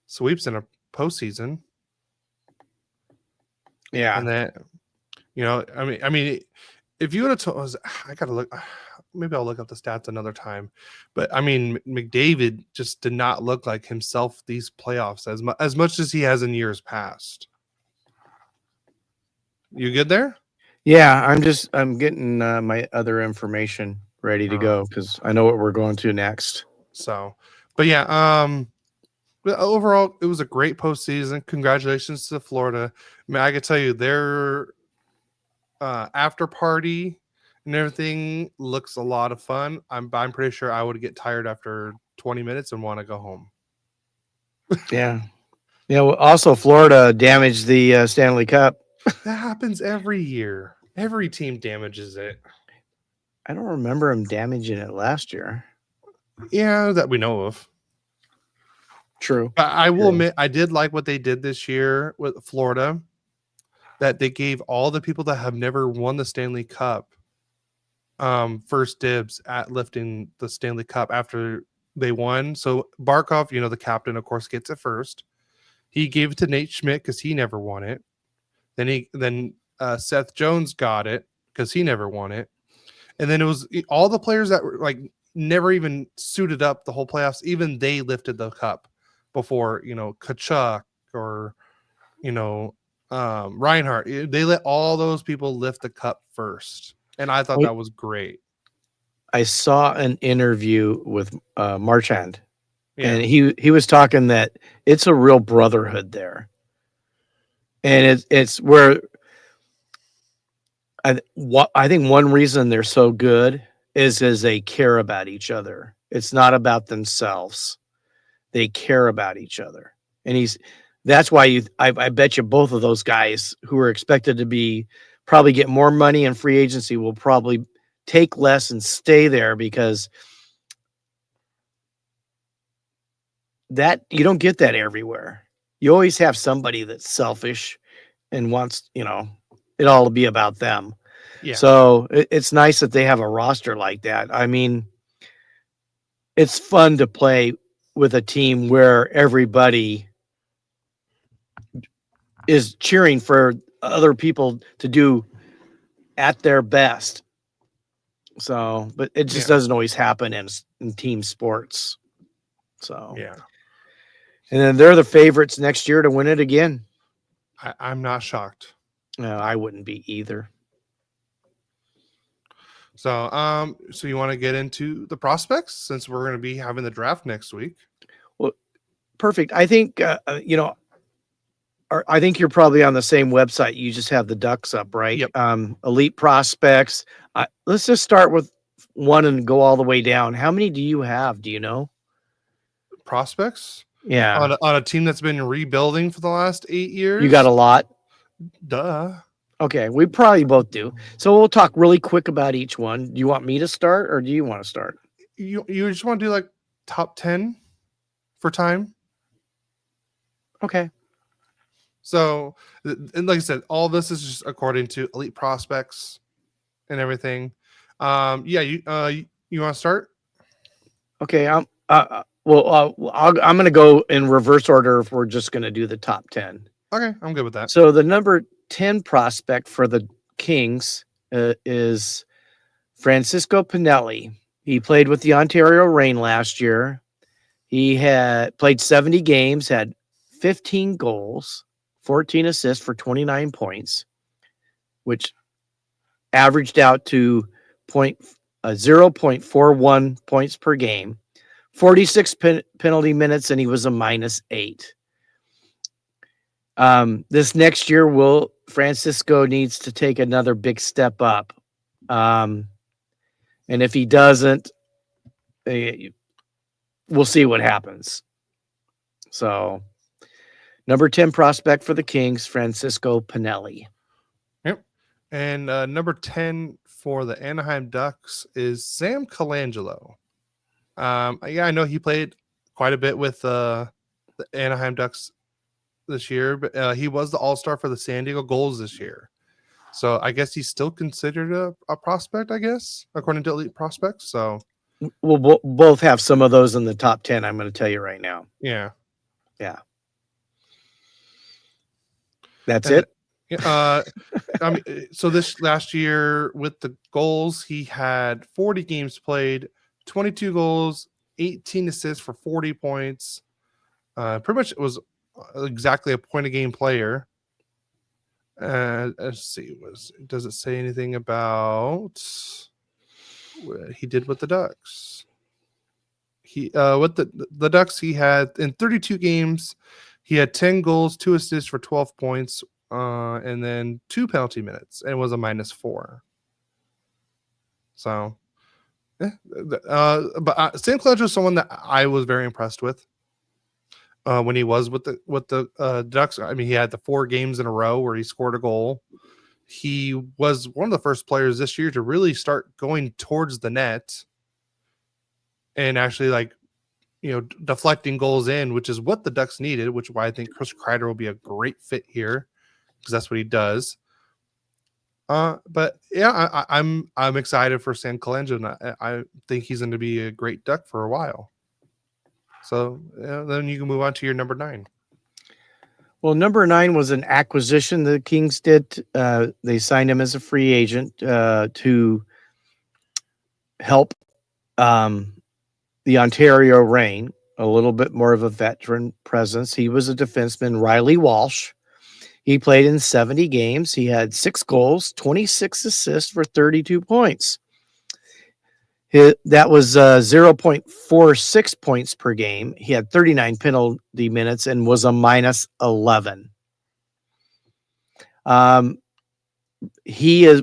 sweeps in a postseason. yeah, And then, you know, I mean, if you would have told us, I gotta look. Maybe I'll look up the stats another time. But I mean, McDavid just did not look like himself these playoffs as much as he has in years past. You good there? yeah. I'm getting my other information ready to go because I know what we're going to next. So, but yeah, but overall, it was a great postseason. Congratulations to Florida. I mean, I can tell you their after party and everything looks a lot of fun. I'm pretty sure I would get tired after 20 minutes and want to go home. Yeah. Yeah. Well, also, Florida damaged the Stanley Cup. That happens every year. Every team damages it. I don't remember him damaging it last year. Yeah, that we know of. True. But I will admit, I did like what they did this year with Florida. That they gave all the people that have never won the Stanley Cup first dibs at lifting the Stanley Cup after they won. So Barkov, you know, the captain, of course, gets it first. He gave it to Nate Schmidt because he never won it. Then Seth Jones got it because he never won it. And then it was all the players that were like never even suited up the whole playoffs. Even they lifted the cup before, you know, Kachuk or, you know, Reinhardt. They let all those people lift the cup first. And I thought that was great. I saw an interview with Marchand, Yeah. and he was talking that it's a real brotherhood there. And it's where I think one reason they're so good is they care about each other. It's not about themselves. They care about each other. And that's why I bet you both of those guys who are expected to be probably get more money in free agency will probably take less and stay there because that you don't get that everywhere. You always have somebody that's selfish and wants, it all to be about them. Yeah. So it's nice that they have a roster like that. I mean, it's fun to play with a team where everybody is cheering for other people to do at their best. So, but it just Yeah. doesn't always happen in team sports. So, Yeah. and then they're the favorites next year to win it again. I'm not shocked. I wouldn't be either. So you want to get into the prospects since we're going to be having the draft next week? Well, perfect. I think I think you're probably on the same website. You just have the Ducks up, right? Yep. Elite prospects. Let's just start with one and go all the way down. How many do you have? Do you know? Prospects Yeah, on a team that's been rebuilding for the last 8 you got years. a lot. Duh. Okay, we probably both do. So we'll talk really quick about each one. Do you want me to start or do you want to start? You just want to do like top 10 for time. Okay. So, and like I said, all this is just according to Elite Prospects and everything. Yeah, you want to start? Okay. I'm going to go in reverse order if we're just going to do the top 10. Okay, I'm good with that. So the number 10 prospect for the Kings is Francisco Pinelli. He played with the Ontario Reign last year. He had played 70 games, had 15 goals, 14 assists for 29 points, which averaged out to 0.41 points per game, 46 penalty minutes, and he was a -8. This next year, Francisco needs to take another big step up. And if he doesn't, we'll see what happens. So, number 10 prospect for the Kings, Francisco Pinelli. Yep. And number 10 for the Anaheim Ducks is Sam Colangelo. Yeah, I know he played quite a bit with the Anaheim Ducks this year, but he was the All-Star for the San Diego Gulls this year. So I guess he's still considered a prospect, I guess, according to Elite Prospects. So We'll both have some of those in the top 10. I'm going to tell you right now. yeah. That's And it. I mean, so this last year with the goals, he had 40 games played, 22 goals, 18 assists for 40 points. Pretty much it was exactly a point a game player. Let's see, does it say anything about what he did with the Ducks? He with the Ducks, he had in 32 games, he had 10 goals, 2 assists for 12 points, and then 2 penalty minutes, and was a -4. So, yeah, but Sam Colangelo is someone that I was very impressed with when he was with the Ducks. I mean, he had the 4 games in a row where he scored a goal. He was one of the first players this year to really start going towards the net and actually deflecting goals in, which is what the Ducks needed, which is why I think Chris Kreider will be a great fit here because that's what he does. But yeah, I'm excited for Sam Colangelo. I think he's going to be a great Duck for a while. So then you can move on to your number 9. Well, number 9 was an acquisition the Kings did. They signed him as a free agent to help the Ontario Reign, a little bit more of a veteran presence. He was a defenseman, Riley Walsh. He played in 70 games. He had 6 goals, 26 assists for 32 points. That was 0.46 points per game. He had 39 penalty minutes and was a -11. Um,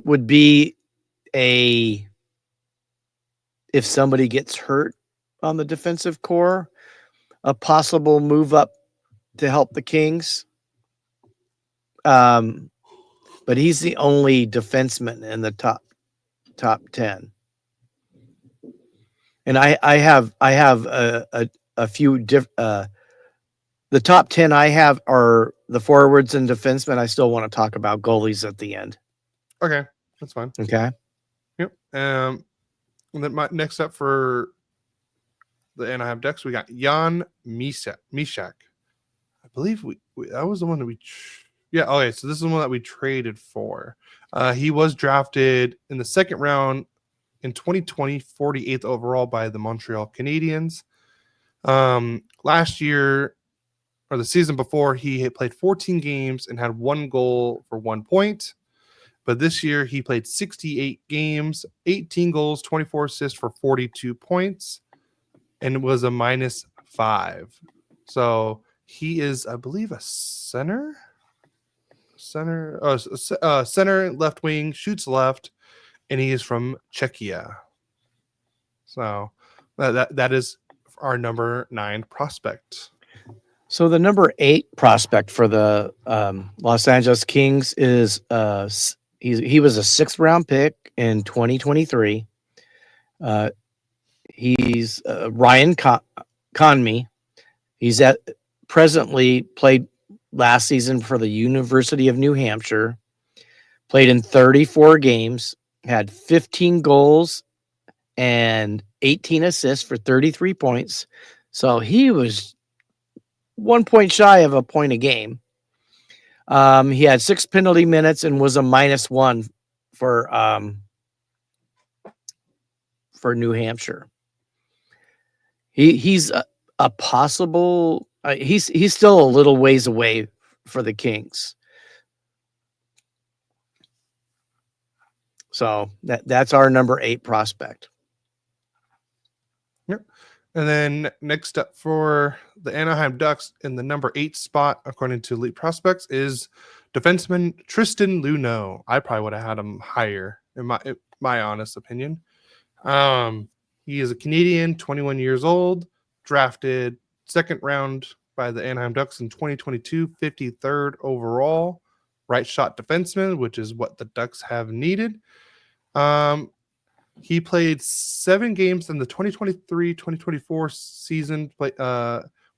would be a if somebody gets hurt on the defensive core, a possible move up to help the Kings. Um, but he's the only defenseman in the top 10. And I have a few the top 10 I have are the forwards and defensemen. I still want to talk about goalies at the end. Okay, that's fine. Okay. Yep. And then next up for the Anaheim Ducks, we got Jan Mishak. I believe we that was the one that yeah. Okay, so this is the one that we traded for. He was drafted in the second round in 2020, 48th overall by the Montreal Canadiens. Last year or the season before, he had played 14 games and had 1 goal for 1 point. But this year he played 68 games, 18 goals, 24 assists for 42 points, and was a -5. So he is, I believe, a center, center, left wing, shoots left, and he is from Czechia. So that is our number 9 prospect. So the number 8 prospect for the Los Angeles Kings is he was a 6th round pick in 2023. He's Ryan Conmey. He's presently played last season for the University of New Hampshire. Played in 34 games, had 15 goals and 18 assists for 33 points. So he was 1 point shy of a point a game. He had 6 penalty minutes and was a -1 for New Hampshire. He's a possible. He's still a little ways away for the Kings. So that's our number 8 prospect. Yep. And then next up for the Anaheim Ducks in the number 8 spot, according to Elite Prospects, is defenseman Tristan Luneau. I probably would have had him higher, in my honest opinion. He is a Canadian, 21 years old, drafted 2nd round by the Anaheim Ducks in 2022, 53rd overall, right shot defenseman, which is what the Ducks have needed. He played 7 games in the 2023-2024 season,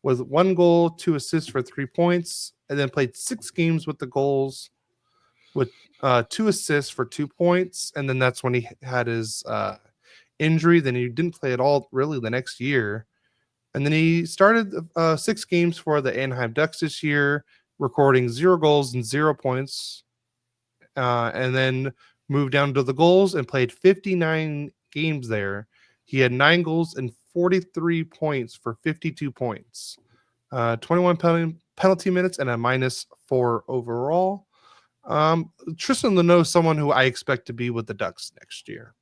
with 1 goal, 2 assists for 3 points, and then played 6 games with the goals with 2 assists for 2 points. And then that's when he had his injury. Then he didn't play at all really the next year. And then he started 6 games for the Anaheim Ducks this year, recording 0 goals and 0 points. And then moved down to the goals and played 59 games there. He had 9 goals and 43 points for 52 points, 21 penalty minutes, and a -4 overall. Tristan Luneau is someone who I expect to be with the Ducks next year.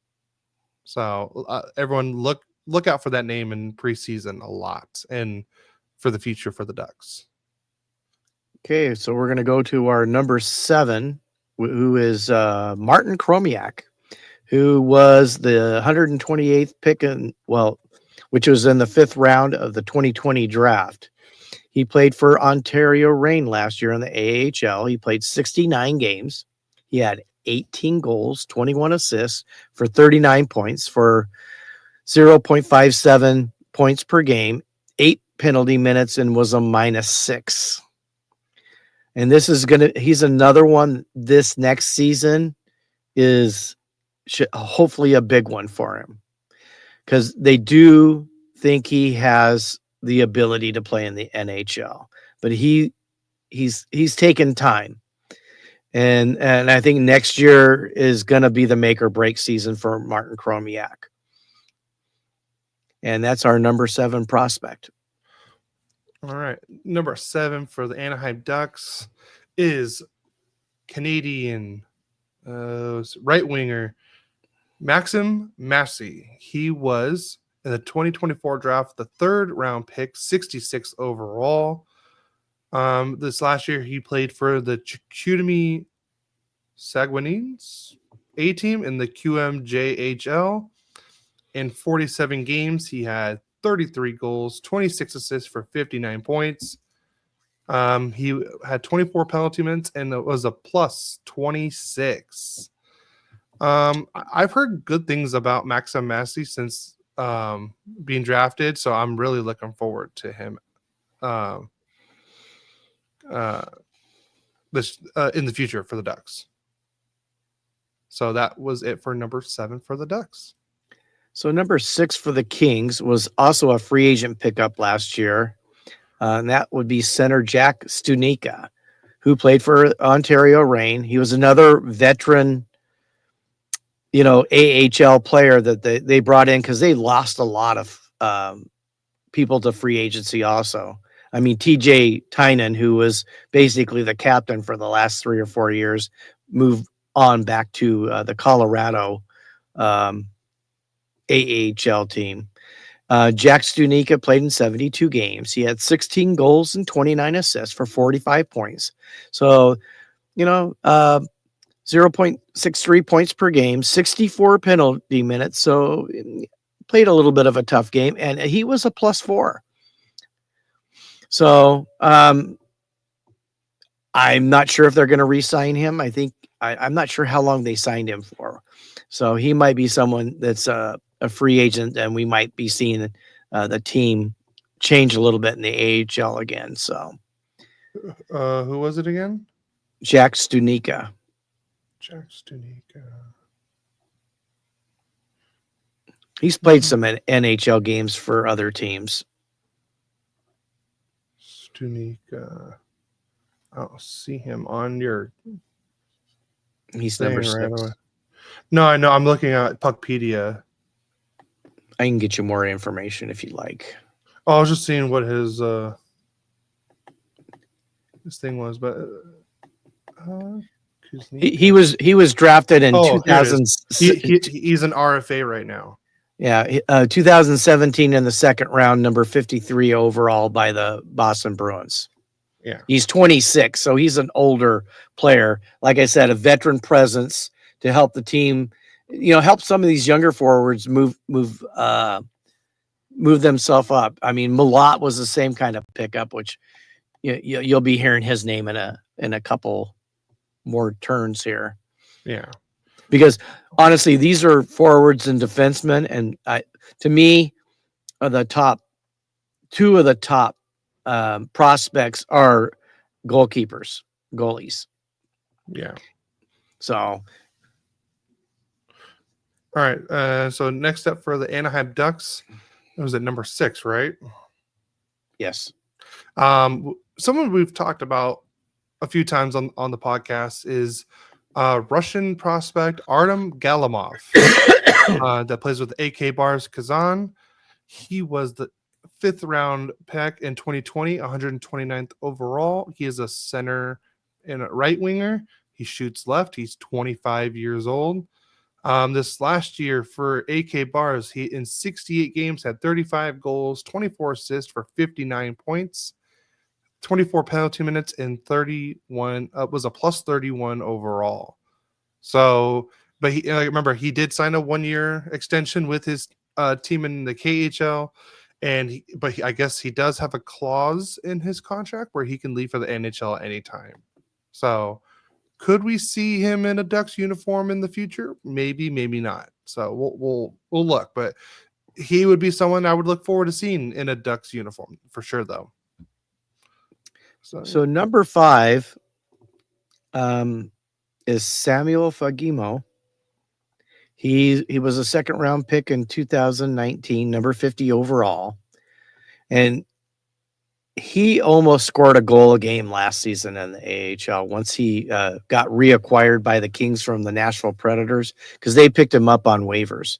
So everyone look out for that name in preseason a lot and for the future for the Ducks. Okay, so we're going to go to our number 7, who is Martin Chromiak, who was the 128th pick which was in the 5th round of the 2020 draft. He played for Ontario Reign last year in the AHL. He played 69 games. He had 18 goals, 21 assists for 39 points for 0.57 points per game, 8 penalty minutes, and was a -6. And he's another one this next season is hopefully a big one for him, because they do think he has the ability to play in the NHL, but he's taken time. And I think next year is going to be the make or break season for Martin Chromiak. And that's our number 7 prospect. All right. Number 7 for the Anaheim Ducks is Canadian right winger Maxim Massey. He was in the 2024 draft, the 3rd round pick, 66th overall. This last year, he played for the Chicoutimi Saguenay's A team in the QMJHL. In 47 games, he had 33 goals, 26 assists for 59 points. He had 24 penalty minutes and it was a plus 26. I've heard good things about Maxim Massey since being drafted, so I'm really looking forward to him this in the future for the Ducks. So that was it for number 7 for the Ducks. So number 6 for the Kings was also a free agent pickup last year. And that would be center Jack Stunica, who played for Ontario Reign. He was another veteran, AHL player that they brought in because they lost a lot of people to free agency also. I mean, TJ Tynan, who was basically the captain for the last 3 or 4 years, moved on back to the Colorado AHL team. Jack Stunica played in 72 games. He had 16 goals and 29 assists for 45 points. So, 0.63 points per game, 64 penalty minutes. So played a little bit of a tough game, and he was a +4. So I'm not sure if they're going to re-sign him. I think I'm not sure how long they signed him for. So he might be someone that's a free agent, and we might be seeing the team change a little bit in the AHL again. So Who was it again? Jack Stunica. Jack Stunica. He's played some NHL games for other teams. Stunica. I don't see him on your He's thing number right 6. away. No, I know. I'm looking at Puckpedia. I can get you more information if you like. Oh, I was just seeing what his thing was, but he was drafted in 2000. He's an RFA right now. Yeah, 2017 in the second round, number 53 overall by the Boston Bruins. Yeah, he's 26, so he's an older player. Like I said, a veteran presence to help the team, help some of these younger forwards move themselves up. I mean, Malott was the same kind of pickup, which you'll be hearing his name in a couple more turns here. Yeah, because honestly, these are forwards and defensemen, and to me, the top 2 of the top prospects are goalies. Yeah. So, all right. So next up for the Anaheim Ducks, it was at number 6, right? yes. Someone we've talked about a few times on the podcast is Russian prospect Artem Galimov that plays with AK Bars Kazan. He was the 5th round pick in 2020, 129th overall. He is a center and a right winger. He shoots left. He's 25 years old. This last year for AK Bars, he in 68 games had 35 goals, 24 assists for 59 points, 24 penalty minutes, and 31 was a +31 overall. So, but remember, he did sign a 1-year extension with his team in the KHL, but I guess he does have a clause in his contract where he can leave for the NHL anytime. So, could we see him in a Ducks uniform in the future? Maybe, maybe not. So we'll look, but he would be someone I would look forward to seeing in a Ducks uniform for sure, though. So number 5 is Samuel Fagimo. He was a 2nd round pick in 2019, number 50 overall, and he almost scored a goal a game last season in the AHL once he got reacquired by the Kings from the Nashville Predators because they picked him up on waivers.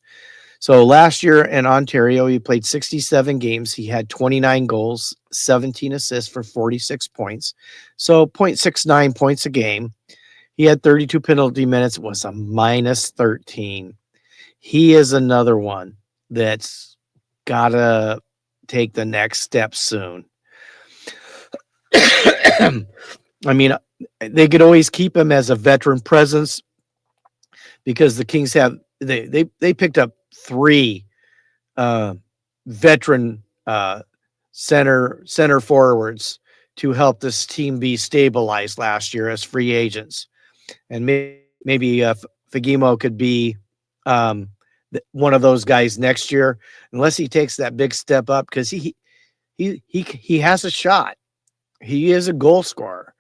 So last year in Ontario, he played 67 games. He had 29 goals, 17 assists for 46 points. So 0.69 points a game. He had 32 penalty minutes, was a -13. He is another one that's got to take the next step soon. I mean, they could always keep him as a veteran presence because the Kings have they picked up three uh, veteran center forwards to help this team be stabilized last year as free agents, and maybe Fagimo could be um, one of those guys next year, unless he takes that big step up because he has a shot. He is a goal scorer,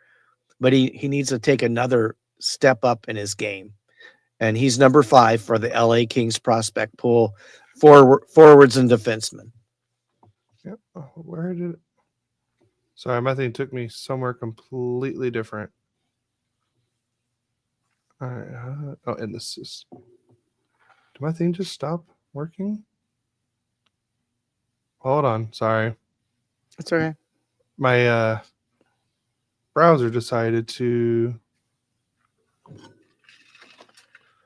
but he needs to take another step up in his game. And he's number 5 for the LA Kings prospect pool, forwards and defensemen. Yep. Oh, where did it? Sorry, my thing took me somewhere completely different. All right. Oh, and this is. Did my thing just stop working? Hold on. Sorry. That's okay. My browser decided to.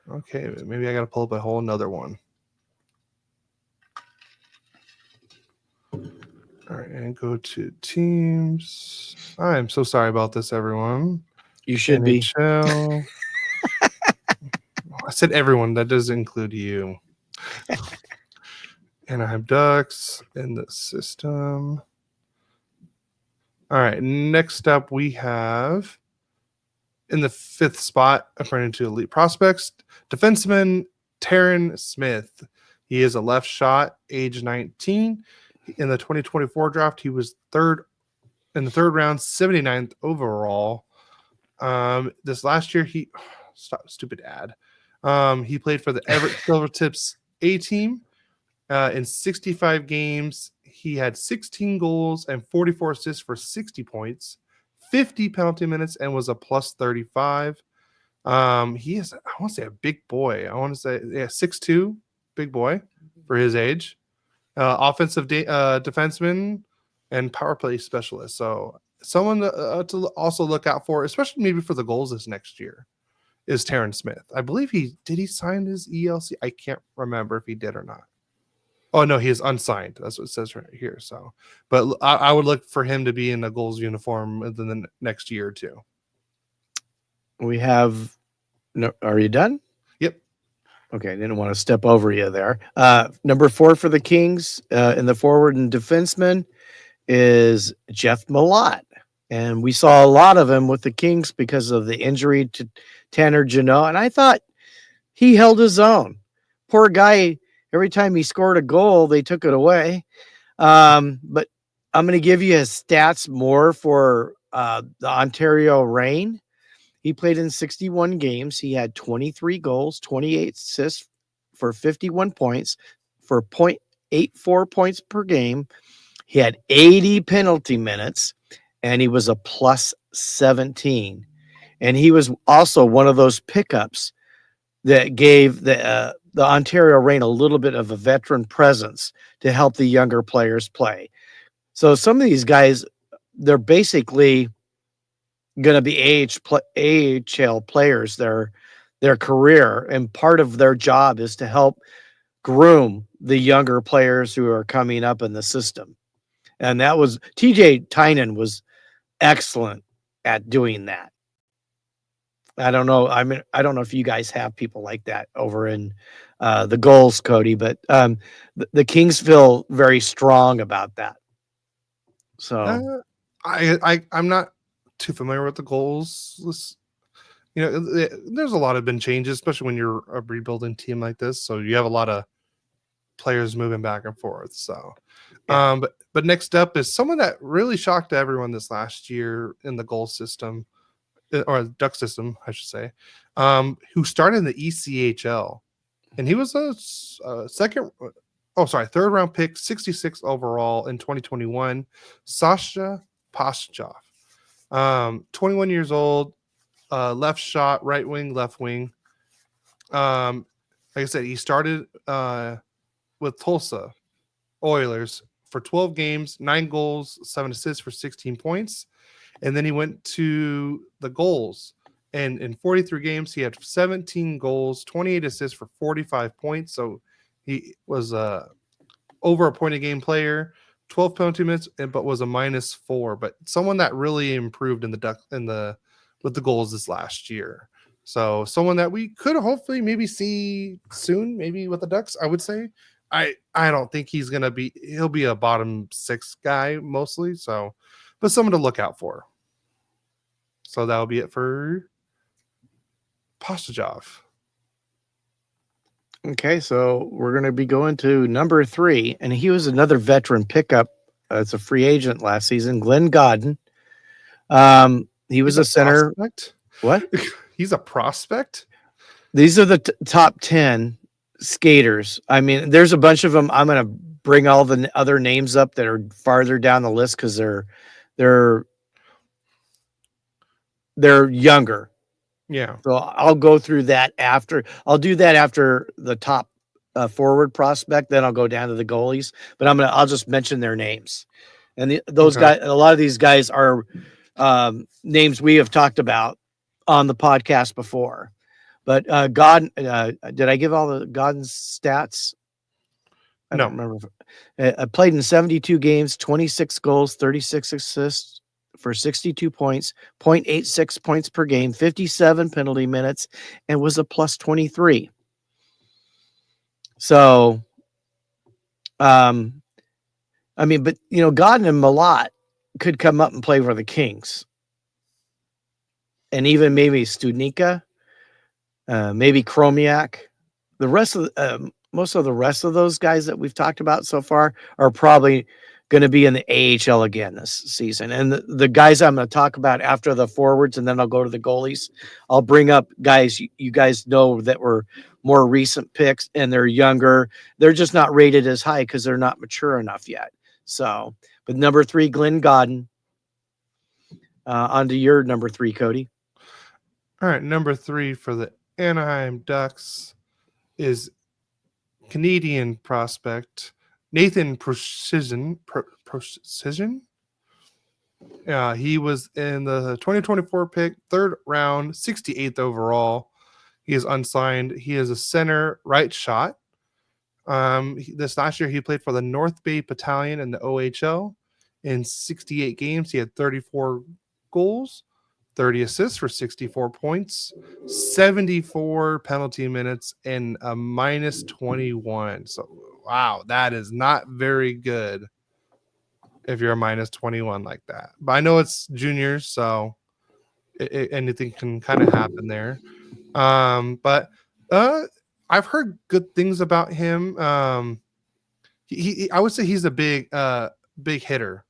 Okay, maybe I got to pull up a whole another one. All right, and go to Teams. I'm so sorry about this, everyone. You should be. NHL. I said everyone. That does include you. Anaheim Ducks in the system. All right, next up we have in the 5th spot, according to Elite Prospects, defenseman Taryn Smith. He is a left shot, age 19. In the 2024 draft, he was third in the 3rd round, 79th overall. This last year, stupid ad. He played for the Everett Silvertips A team. In 65 games, he had 16 goals and 44 assists for 60 points, 50 penalty minutes, and was a plus 35. He is, I want to say, a big boy. I want to say, 6'2", big boy for his age. Offensive defenseman and power play specialist. So someone to also look out for, especially maybe for the goals this next year, is Taryn Smith. I believe he sign his ELC? I can't remember if he did or not. Oh no, he is unsigned. That's what it says right here. So, but I would look for him to be in a goals uniform within the next year or two. We have. No, are you done? Yep. Okay, I didn't want to step over you there. Number 4 for the Kings in the forward and defenseman is Jeff Malott. And we saw a lot of him with the Kings because of the injury to Tanner Jeannot. And I thought he held his own. Poor guy, every time he scored a goal, they took it away. But I'm going to give you his stats more for the Ontario Reign. He played in 61 games. He had 23 goals, 28 assists for 51 points for 0.84 points per game. He had 80 penalty minutes, and he was a plus 17. And he was also one of those pickups that gave the Ontario Reign a little bit of a veteran presence to help the younger players play. So some of these guys, they're basically going to be AHL players their career, and part of their job is to help groom the younger players who are coming up in the system. And that was TJ Tynan was excellent at doing that. I don't know. I mean, I don't know if you guys have people like that over in the goals, Cody, but the Kings feel very strong about that. So I'm not too familiar with the goals. You know, there's a lot of been changes, especially when you're a rebuilding team like this. So you have a lot of players moving back and forth. So, yeah. But next up is someone that really shocked everyone this last year in the goal system, or duck system, I should say, who started in the ECHL, and he was a third round pick, 66 overall in 2021. Sasha Pashchov, 21 years old, left shot, right wing, left wing. Like I said, he started with Tulsa Oilers for 12 games, 9 goals, 7 assists for 16 points. And then he went to the goals. And in 43 games, he had 17 goals, 28 assists for 45 points. So he was over a point a game player. 12 penalty minutes, but was a -4. But someone that really improved in the with the goals this last year. So someone that we could hopefully maybe see soon, maybe with the Ducks. I would say. I don't think he'll be a bottom 6 guy mostly. So, but someone to look out for. So that'll be it for Pastajov. Okay, so we're going to be going to number 3, and he was another veteran pickup. It's a free agent last season, Glenn Godden. He was He's a center. prospect? What? He's a prospect? These are the top 10 skaters. I mean, there's a bunch of them. I'm going to bring all the other names up that are farther down the list because they're younger. Yeah. So I'll go through that after. I'll do that after the top forward prospect. Then I'll go down to the goalies. But I'll just mention their names. And those Okay. guys, a lot of these guys are names we have talked about on the podcast before. But God, did I give all the Godden's stats? I No. don't remember. I played in 72 games, 26 goals, 36 assists for 62 points, 0.86 points per game, 57 penalty minutes, and was a plus 23. So, I mean, but Godden and Malott could come up and play for the Kings, and even maybe Studnicka, maybe Chromiak. The rest of most of the rest of those guys that we've talked about so far are probably going to be in the AHL again this season. And the guys I'm going to talk about after the forwards, and then I'll go to the goalies. I'll bring up guys you guys know that were more recent picks, and they're younger. They're just not rated as high because they're not mature enough yet. So, but number 3, Glenn Godden. On to your number 3, Cody. All right. Number 3 for the Anaheim Ducks is Canadian prospect Nathan Precision. He was in the 2024 pick, 3rd round, 68th overall. He is unsigned. He is a center right shot. This last year, he played for the North Bay Battalion in the OHL. In 68 games, he had 34 goals, 30 assists for 64 points, 74 penalty minutes, and a -21. So, wow, that is not very good if you're a -21 like that. But I know it's juniors, so anything can kind of happen there. But I've heard good things about him. I would say he's a big hitter.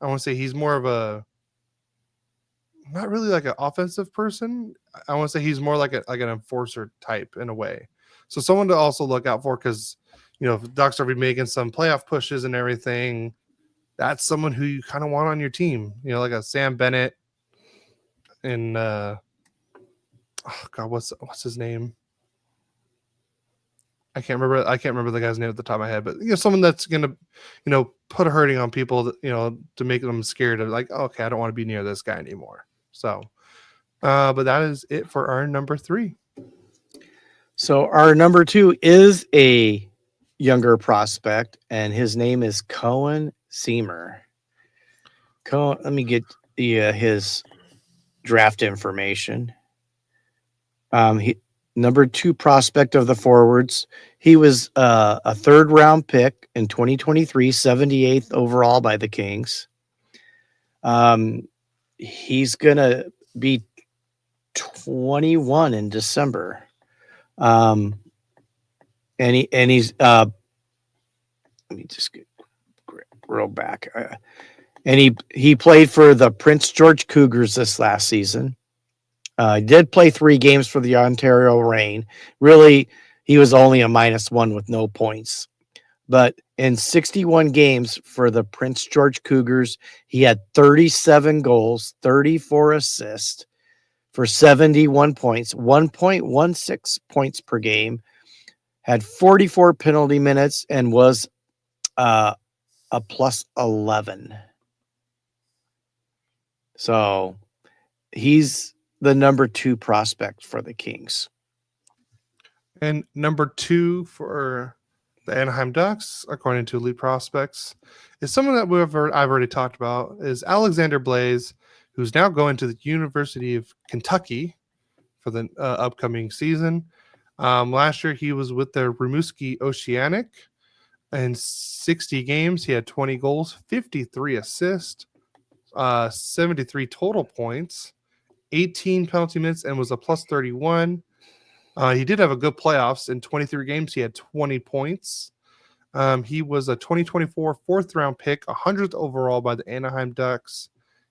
I want to say he's more of a not really like an offensive person. I want to say he's more like an enforcer type in a way. So someone to also look out for because if the Ducks are making some playoff pushes and everything, that's someone who you kind of want on your team. Like a Sam Bennett and oh God, what's his name? I can't remember the guy's name at the top of my head, but someone that's gonna, put a hurting on people that, to make them scared of like, okay, I don't want to be near this guy anymore. So, but that is it for our number 3. So our number 2 is a younger prospect, and his name is Cohen Seamer. Let me get his draft information. He number 2 prospect of the forwards. He was a 3rd round pick in 2023, 78th overall by the Kings. He's gonna be 21 in December. And he's let me just get real back. And he played for the Prince George Cougars this last season. He did play 3 games for the Ontario Reign. Really, he was only a -1 with no points. But in 61 games for the Prince George Cougars, he had 37 goals, 34 assists for 71 points, 1.16 points per game, had 44 penalty minutes, and was a +11. So he's the number 2 prospect for the Kings. And number 2 for The Anaheim Ducks, according to Elite Prospects, is someone that I've already talked about, is Alexander Blaze, who's now going to the University of Kentucky for the upcoming season. Last year, he was with the Rimouski Oceanic. In 60 games, he had 20 goals, 53 assists, 73 total points, 18 penalty minutes, and was a plus 31. He did have a good playoffs. In 23 games, he had 20 points. He was a 2024 fourth round pick, 100th overall by the Anaheim Ducks.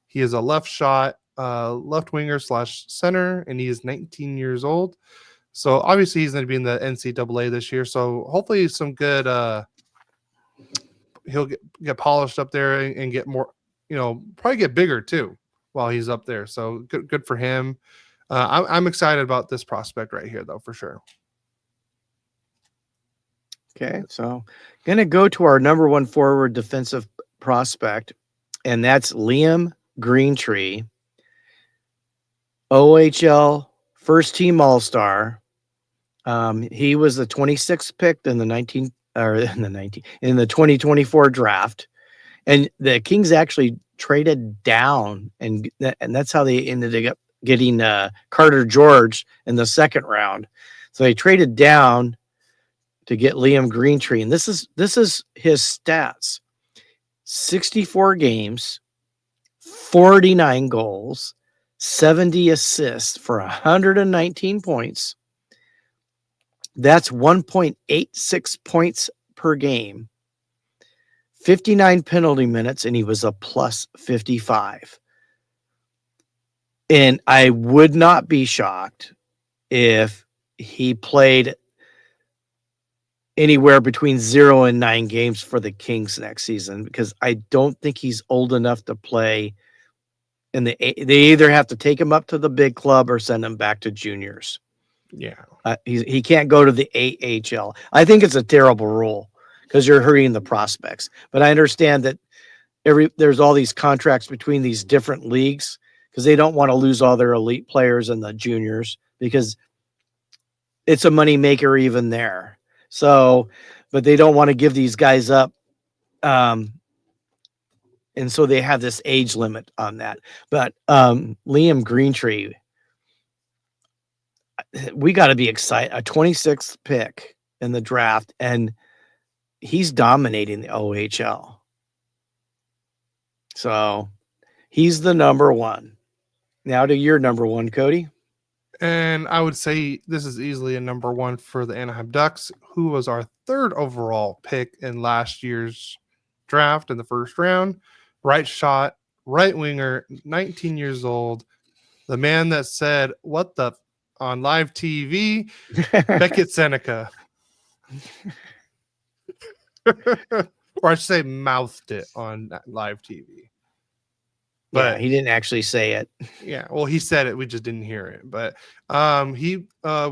He is a left shot, left winger / center, and he is 19 years old. So obviously he's going to be in the NCAA this year. So hopefully some good, he'll get polished up there and get more, probably get bigger too while he's up there. So good for him. I'm excited about this prospect right here, though, for sure. Okay, so going to go to our number one forward defensive prospect, and that's Liam Greentree, OHL first team All-Star. He was the 26th pick in the 2024 draft, and the Kings actually traded down, and that's how they ended up getting Carter George in the second round. So they traded down to get Liam Greentree, and this is his stats: 64 games, 49 goals, 70 assists for 119 points. That's 1.86 points per game, 59 penalty minutes, and he was a plus 55. And I would not be shocked if he played anywhere between 0 and 9 games for the Kings next season, because I don't think he's old enough to play. And they either have to take him up to the big club or send him back to juniors. Yeah. He can't go to the AHL. I think it's a terrible rule because you're hurting the prospects. But I understand that there's all these contracts between these different leagues because they don't want to lose all their elite players in the juniors because it's a money maker even there. So, but they don't want to give these guys up. And so they have this age limit on that. But Liam Greentree, we got to be excited. A 26th pick in the draft, and he's dominating the OHL. So he's the number one. Now to your number one, Cody. And I would say this is easily a number one for the Anaheim Ducks, who was our third overall pick in last year's draft in the first round. Right shot, right winger, 19 years old. The man that said, "What the?" on live TV, Beckett Seneca. Or I should say mouthed it on live TV. But yeah, he didn't actually say it. Yeah, well, he said it. We just didn't hear it. But he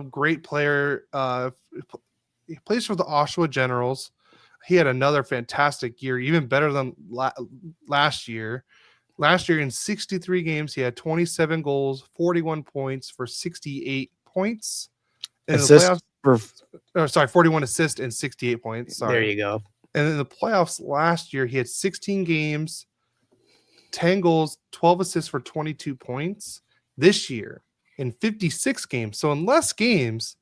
great player. He plays for the Oshawa Generals. He had another fantastic year, even better than last year. Last year in 63 games, he had 27 goals, 41 points for 68 points. In the playoffs, 41 assists and 68 points. Sorry. There you go. And in the playoffs last year, he had 16 games, 10 goals, 12 assists for 22 points. This year, in 56 games, so in less games,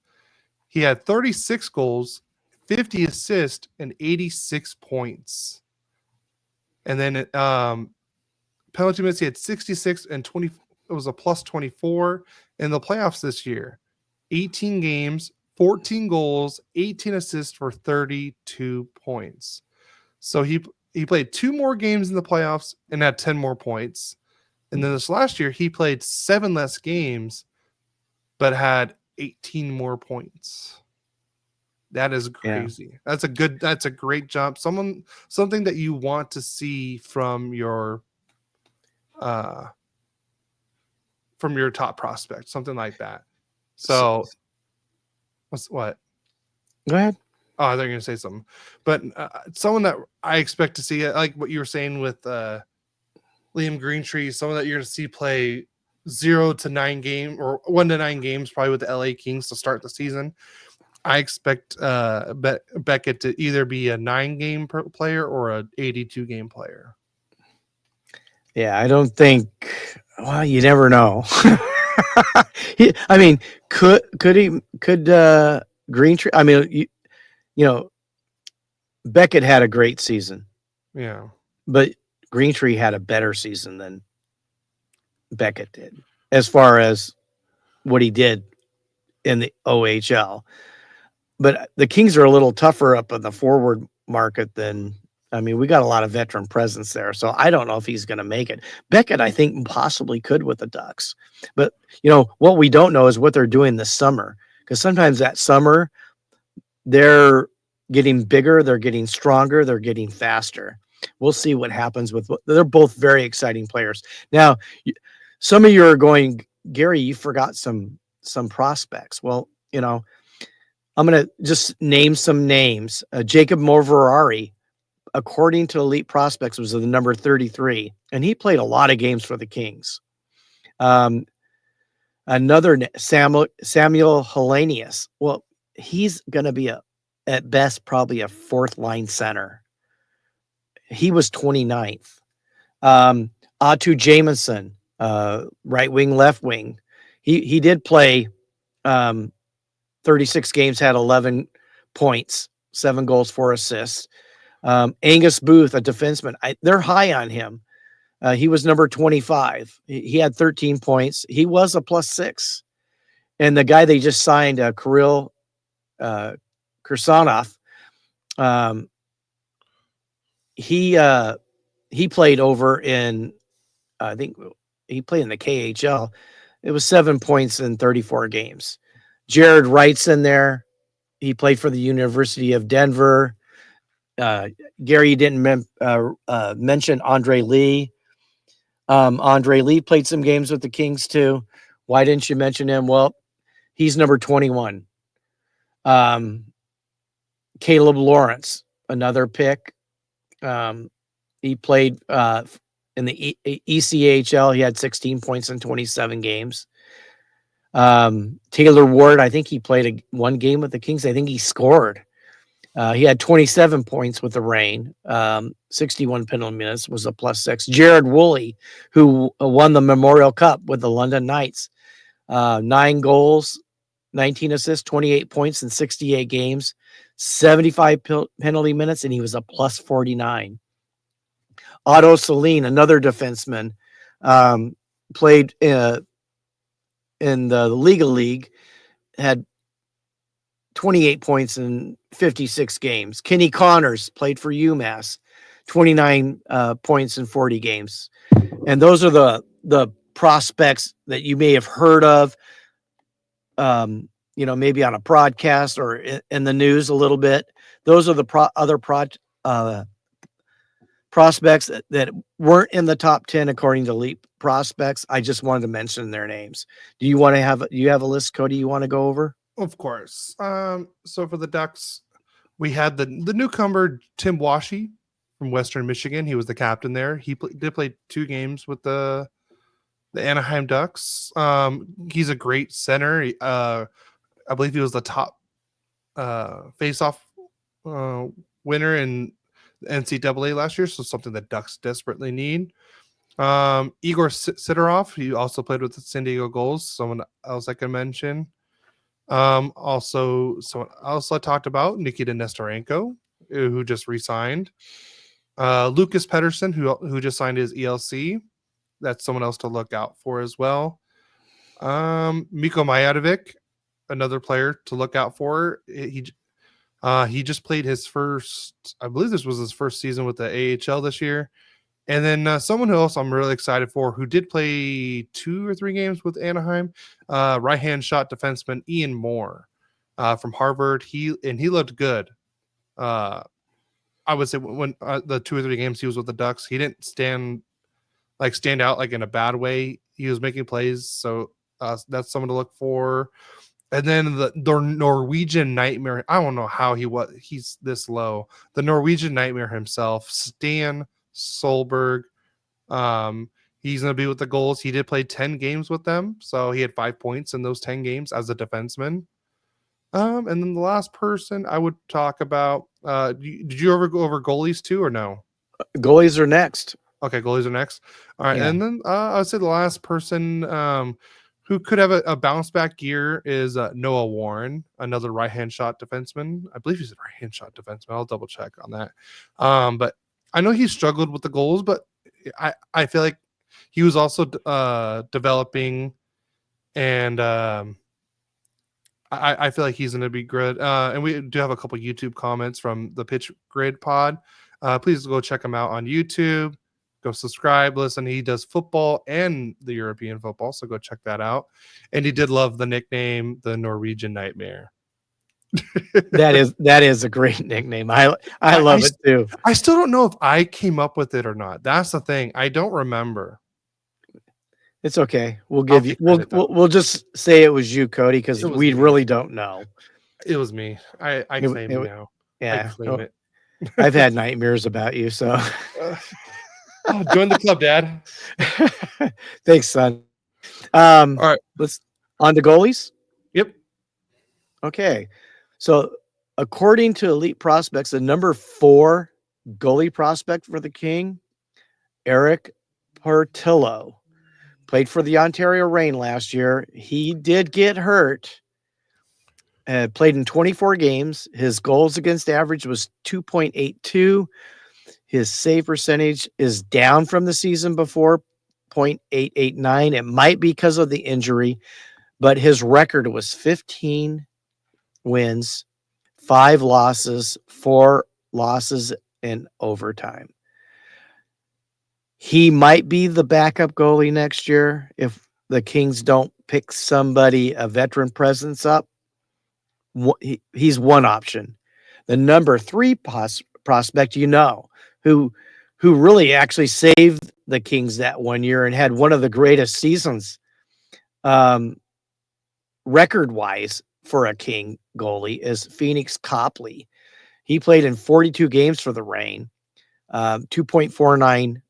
he had 36 goals, 50 assists, and 86 points. And then penalty minutes, he had 66 and 20. It was a plus 24 in the playoffs this year. 18 games, 14 goals, 18 assists for 32 points. So he played 2 more games in the playoffs and had 10 more points. And then this last year, he played 7 less games, but had 18 more points. That is crazy. Yeah. That's a great jump. Something that you want to see from your top prospect, something like that. So what? Go ahead. Oh, I thought you were going to say something. But someone that I expect to see, like what you were saying with Liam Greentree, someone that you're going to see play 0 to 9 game or 1 to 9 games, probably with the LA Kings to start the season. I expect Beckett to either be a 9-game player or a 82-game player. Yeah, I don't think. Well, you never know. I mean, could Greentree? I mean, you know, Beckett had a great season, Yeah. but Greentree had a better season than Beckett did as far as what he did in the OHL. But the Kings are a little tougher up in the forward market than. I mean, we got a lot of veteran presence there, so I don't know if he's going to make it. Beckett, I think, possibly could with the Ducks, but what we don't know is what they're doing this summer, because sometimes that summer they're getting bigger, they're getting stronger, they're getting faster. We'll see what happens with. They're both very exciting players. Now, some of you are going, Gary, you forgot some prospects. Well, I'm going to just name some names. Jacob Morvarari, according to Elite Prospects, was the number 33, and he played a lot of games for the Kings. Another Samuel Hellenius. Well, he's going to be at best probably a fourth line center. He was 29th. Atu Jamison, right wing, left wing. He did play 36 games, had 11 points, 7 goals, 4 assists. Angus Booth, a defenseman, they're high on him. He was number 25. He had 13 points. He was a +6. And the guy they just signed, Kirill Kirsanov, he played over in, I think he played in the KHL. It was 7 points in 34 games. Jared Wright's in there. He played for the University of Denver. Gary didn't mention Andre Lee. Andre Lee played some games with the Kings too. Why didn't you mention him? Well, he's number 21. Caleb Lawrence, another pick. He played in the ECHL. He had 16 points in 27 games. Taylor Ward, I think he played one game with the Kings. I think he scored. He had 27 points with the Reign, 61 penalty minutes, was a +6. Jared Woolley, who won the Memorial Cup with the London Knights, 9 goals, 19 assists, 28 points in 68 games, 75 penalty minutes, and he was a +49. Otto Celine, another defenseman, played in the Liga League, had 28 points in 56 games. Kenny Connors played for UMass, 29 points in 40 games. And those are the prospects that you may have heard of, maybe on a broadcast or in the news a little bit. Those are the other prospects that weren't in the top 10 according to Elite Prospects. I just wanted to mention their names. Do you have a list, Cody, you want to go over? Of course. So for the Ducks, we had the newcomer Tim Washy from Western Michigan. He was the captain there. He did play 2 games with the Anaheim Ducks. He's a great center. I believe he was the top face-off winner in the NCAA last year, so something that Ducks desperately need. Igor Sidorov, he also played with the San Diego Gulls. Someone else I can mention. Also, someone else I talked about, Nikita Nestorenko, who just re-signed. Lucas Pedersen, who just signed his ELC. That's someone else to look out for as well. Miko Majadovic, another player to look out for. He just played his first, I believe this was his first season with the AHL this year. And then someone who else I'm really excited for, who did play 2 or 3 games with Anaheim, right-hand shot defenseman Ian Moore from Harvard. He looked good. I would say when the 2 or 3 games he was with the Ducks, he didn't stand out like in a bad way. He was making plays, so that's someone to look for. And then the Norwegian Nightmare. I don't know how he's this low. The Norwegian Nightmare himself, Stan Solberg. He's going to be with the Goals. He did play 10 games with them, so he had 5 points in those 10 games as a defenseman. And then the last person I would talk about. Did you ever go over goalies too, or no? Goalies are next. Okay, goalies are next. All right, Yeah. and then I would say the last person who could have a bounce back year is Noah Warren, another right hand shot defenseman. I believe he's a right hand shot defenseman. I'll double check on that. But I know he struggled with the goals, but I feel like he was also developing, and I feel like he's going to be good. And we do have a couple YouTube comments from the Pitch Grid Pod. Please go check him out on YouTube. Go subscribe, listen. He does football and the European football, so go check that out. And he did love the nickname, the Norwegian Nightmare. That is a great nickname. I love it too. I still don't know if I came up with it or not. That's the thing. I don't remember. It's okay. We'll give you. We'll just say it was you, Cody, because we really don't know. It was me. I claim it now. Yeah, I claim it. I've had nightmares about you, so join the club, Dad. Thanks, son. All right, let's on to goalies. Yep. Okay, so according to Elite Prospects, the number 4 goalie prospect for the King, Eric Portillo, played for the Ontario Reign last year. He did get hurt. Played in 24 games. His goals against average was 2.82. His save percentage is down from the season before, 0.889. It might be because of the injury, but his record was 15 wins, 5 losses, 4 losses in overtime. He might be the backup goalie next year if the Kings don't pick somebody, a veteran presence up. He's one option. The number 3 prospect, who really actually saved the Kings that one year and had one of the greatest seasons record-wise for a King goalie, is Phoenix Copley. He played in 42 games for the Reign, 2.49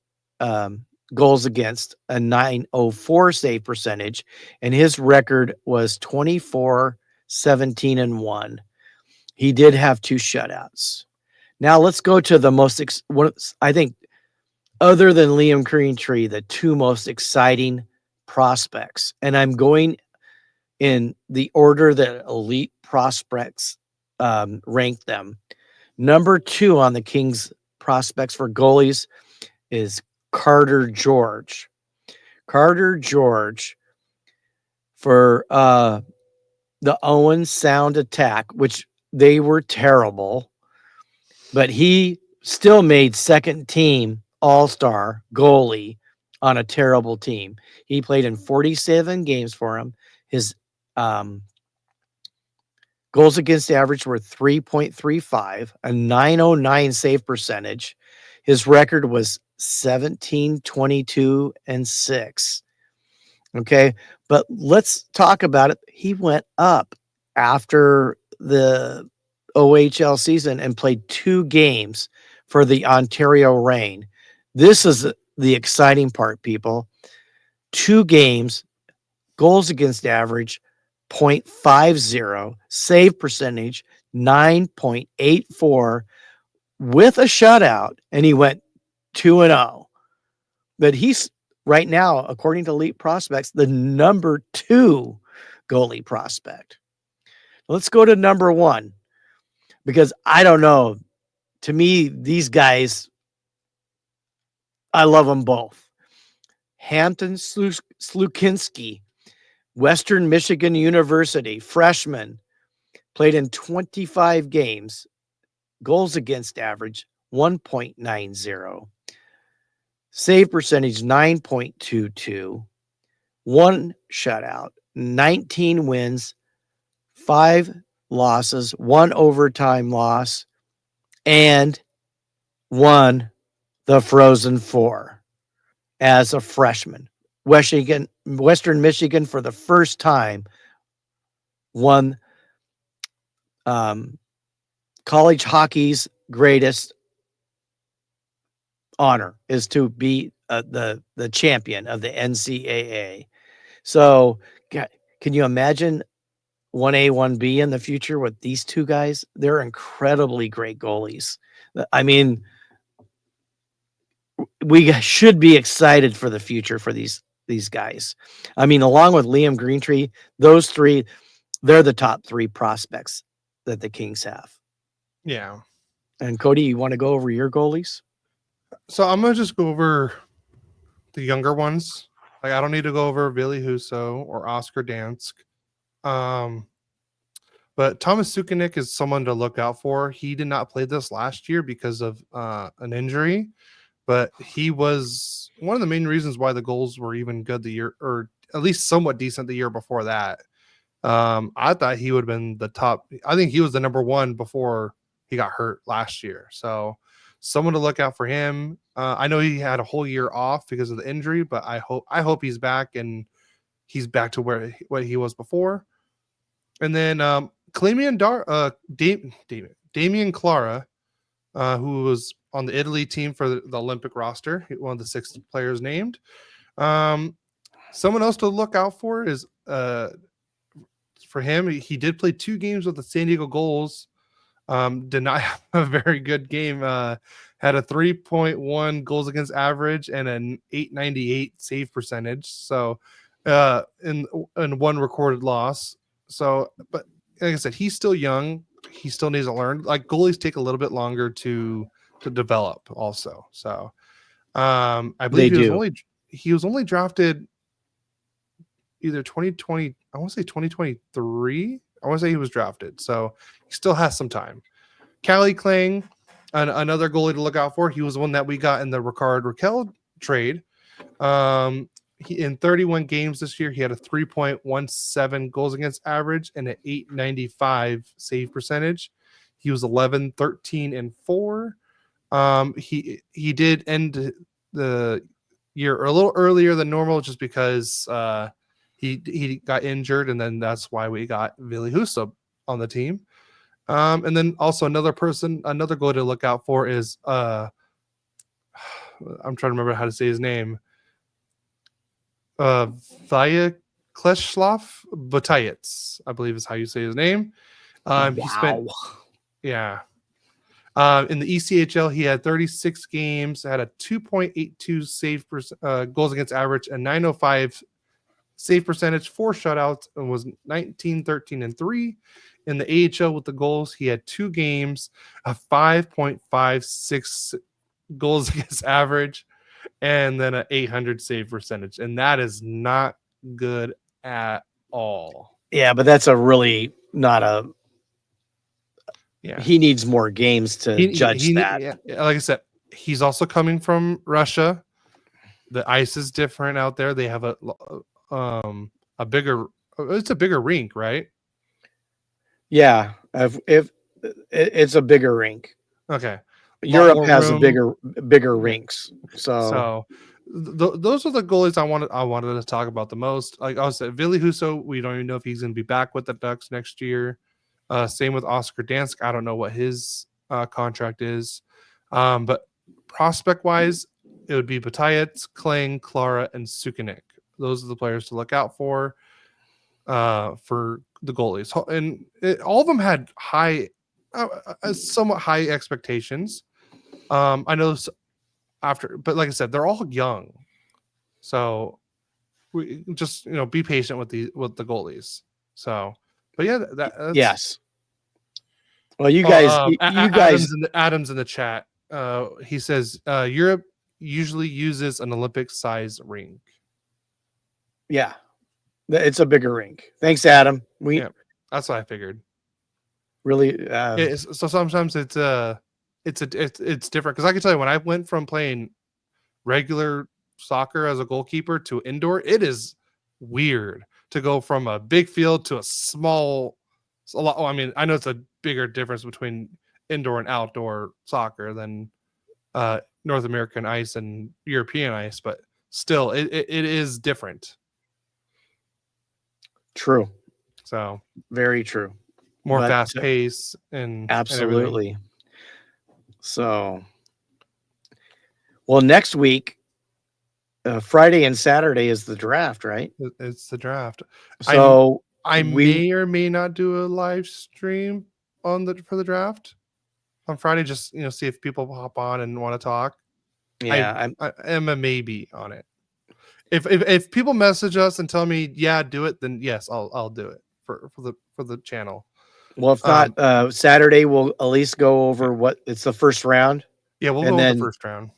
goals against, a 904 save percentage, and his record was 24-17-1. He did have 2 shutouts. Now let's go to the most, I think, other than Liam Greentree, the 2 most exciting prospects. And I'm going in the order that Elite Prospects ranked them. Number 2 on the Kings prospects for goalies is Carter George. Carter George for the Owen Sound Attack, which they were terrible, but he still made second team all-star goalie on a terrible team. He played in 47 games for him. His goals against average were 3.35, a 909 save percentage. His record was 17-22-6. Okay, but let's talk about it. He went up after the OHL season and played 2 games for the Ontario Reign. This is the exciting part, people. 2 games, goals against average 0.50, save percentage 9.84 with a shutout, and he went 2-0. But he's right now, according to Elite Prospects, the number 2 goalie prospect. Let's go to number 1, because I don't know. To me, these guys, I love them both. Hampton Slukinski, Western Michigan University, freshman, played in 25 games, goals against average 1.90, save percentage 9.22, 1 shutout, 19 wins, 5 losses, 1 overtime loss, and won the Frozen Four as a freshman. Western Michigan, for the first time, won college hockey's greatest honor, is to be the champion of the NCAA. So can you imagine 1A, 1B in the future with these two guys, they're incredibly great goalies. I mean, we should be excited for the future for these guys. I mean, along with Liam Greentree, those three, they're the top 3 prospects that the Kings have. Yeah. And Cody, you want to go over your goalies? So I'm gonna just go over the younger ones. Like I don't need to go over Billy Huso or Oscar Dansk. Um, but Thomas Sukanik is someone to look out for. He did not play this last year because of an injury, but he was one of the main reasons why the goals were even good the year, or at least somewhat decent the year before that. I thought he would have been the top. I think he was the number one before he got hurt last year. So someone to look out for him. I know he had a whole year off because of the injury, but I hope he's back and he's back to what he was before. And then Damian Clara, who was on the Italy team for the Olympic roster, one of the 6 players named. Someone else to look out for is for him. He did play 2 games with the San Diego Gulls. Did not have a very good game. Had a 3.1 goals against average and an 898 save percentage. So in one recorded loss. So, but like I said, he's still young. He still needs to learn. Like goalies take a little bit longer to develop also. So I believe They do. he was only drafted either 2020, I want to say 2023. I want to say he was drafted. So he still has some time. Callie Klang, another goalie to look out for. He was the one that we got in the Ricard Raquel trade. In 31 games this year, he had a 3.17 goals against average and an 895 save percentage. He was 11, 13, and 4. He did end the year a little earlier than normal just because he got injured, and then that's why we got Ville Husso on the team. And then also another goal to look out for is I'm trying to remember how to say his name. Vyacheslav Butayets, I believe is how you say his name. He spent in the ECHL, he had 36 games, had a 2.82 save goals against average, and 905 save percentage, 4 shutouts, and was 19, 13, and 3. In the AHL with the goals, he had 2 games, a 5.56 goals against average, and then an 800 save percentage. And that is not good at all. Yeah, but that's a really not a. Yeah. He needs more games to judge that. Yeah, like I said, he's also coming from Russia. The ice is different out there. They have a bigger, it's a bigger rink, right? Yeah, if it's a bigger rink. Okay. Europe has a bigger rinks. So those are the goalies I wanted to talk about the most. Like I said, Ville Husso, we don't even know if he's going to be back with the Ducks next year. Same with Oscar Dansk. I don't know what his contract is. But prospect wise, it would be Butayets, Kling, Clara, and Sukanik. Those are the players to look out for the goalies. And all of them had somewhat high expectations. I know but like I said, they're all young. So we just, be patient with the goalies. So, but yeah, that's yes. Well, you guys, Adams in the chat. He says Europe usually uses an Olympic size rink. Yeah, it's a bigger rink. Thanks, Adam. That's what I figured. Really, so sometimes it's different because I can tell you when I went from playing regular soccer as a goalkeeper to indoor, it is weird to go from a big field to a small. I mean, I know it's a bigger difference between indoor and outdoor soccer than North American ice and European ice, but still, it is different. True. So very true. More fast pace and absolutely. And so, well, next week, Friday and Saturday is the draft, right? It's the draft. So I We may or may not do a live stream for the draft on Friday. Just see if people hop on and want to talk. I, yeah, I am a maybe on it. If people message us and tell me do it, then yes, I'll do it for the channel. well, if not, Um, Saturday we'll at least go yeah, over what it's the first round, we'll and go with the then first round.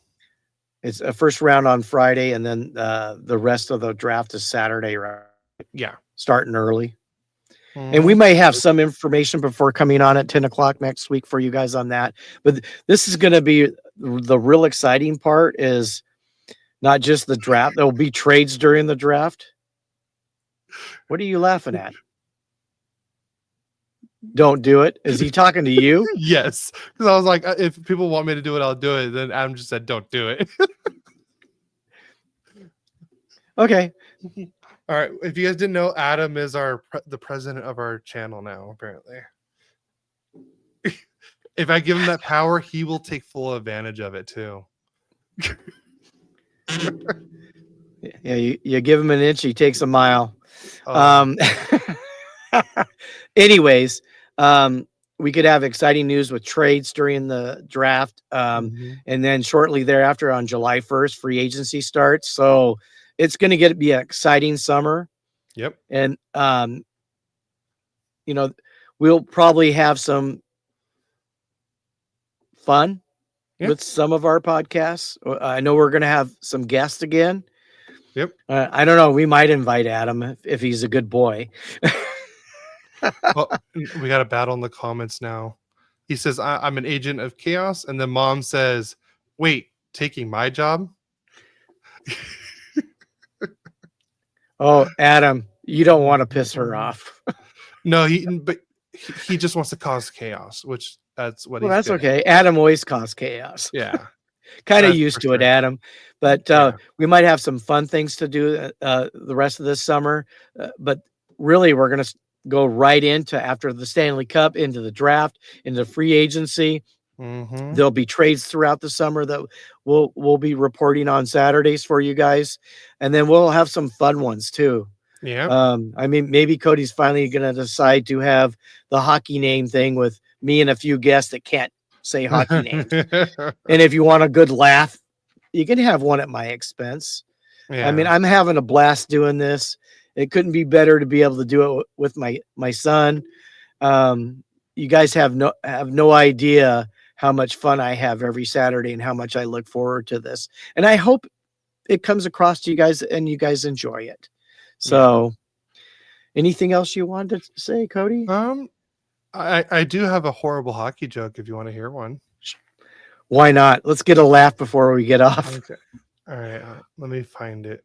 it's a first round on Friday, and then the rest of the draft is Saturday, right? Yeah. Starting early. And we Mhm. may have some information before coming on at 10 o'clock next week for you guys on that. But this is going to be the real exciting part is not just the draft. There'll be trades during the draft. What are you laughing at? Don't do it. Is he talking to you? Yes, because I was like, if people want me to do it, I'll do it. Then Adam just said, "Don't do it." Okay. All right. If you guys didn't know, Adam is the president of our channel now. Apparently, if I give him that power, he will take full advantage of it too. Yeah, you give him an inch, he takes a mile. Oh, Anyways, we could have exciting news with trades during the draft. mhm. And then shortly thereafter on July 1st, free agency starts. So it's going to be an exciting summer. Yep. And, we'll probably have some fun Yeah. with some of our podcasts. I know we're going to have some guests again. Yep. I don't know. We might invite Adam if he's a good boy. Well, we got a battle in the comments now. He says, I'm an agent of chaos. And then mom says, wait, taking my job? Oh, Adam, you don't want to piss her off. No, but he just wants to cause chaos, which that's what Well, he's that's good at. okay. Adam always causes chaos. Yeah, Kind of that's for used to it, sure. Adam. But Yeah. we might have some fun things to do the rest of this summer. But really, we're going to go right into after the Stanley Cup, into the draft, into free agency. Mm-hmm. There'll be trades throughout the summer that we'll be reporting on Saturdays for you guys, and then we'll have some fun ones too. Yeah. I mean, maybe Cody's finally going to decide to have the hockey name thing with me and a few guests that can't say hockey names. And if you want a good laugh, you can have one at my expense. Yeah. I mean, I'm having a blast doing this. It couldn't be better to be able to do it with my son. You guys have no idea how much fun I have every Saturday and how much I look forward to this. And I hope it comes across to you guys and you guys enjoy it. So, anything else you wanted to say, Cody? I do have a horrible hockey joke if you want to hear one. Why not? Let's get a laugh before we get off. Okay. All right. Let me find it.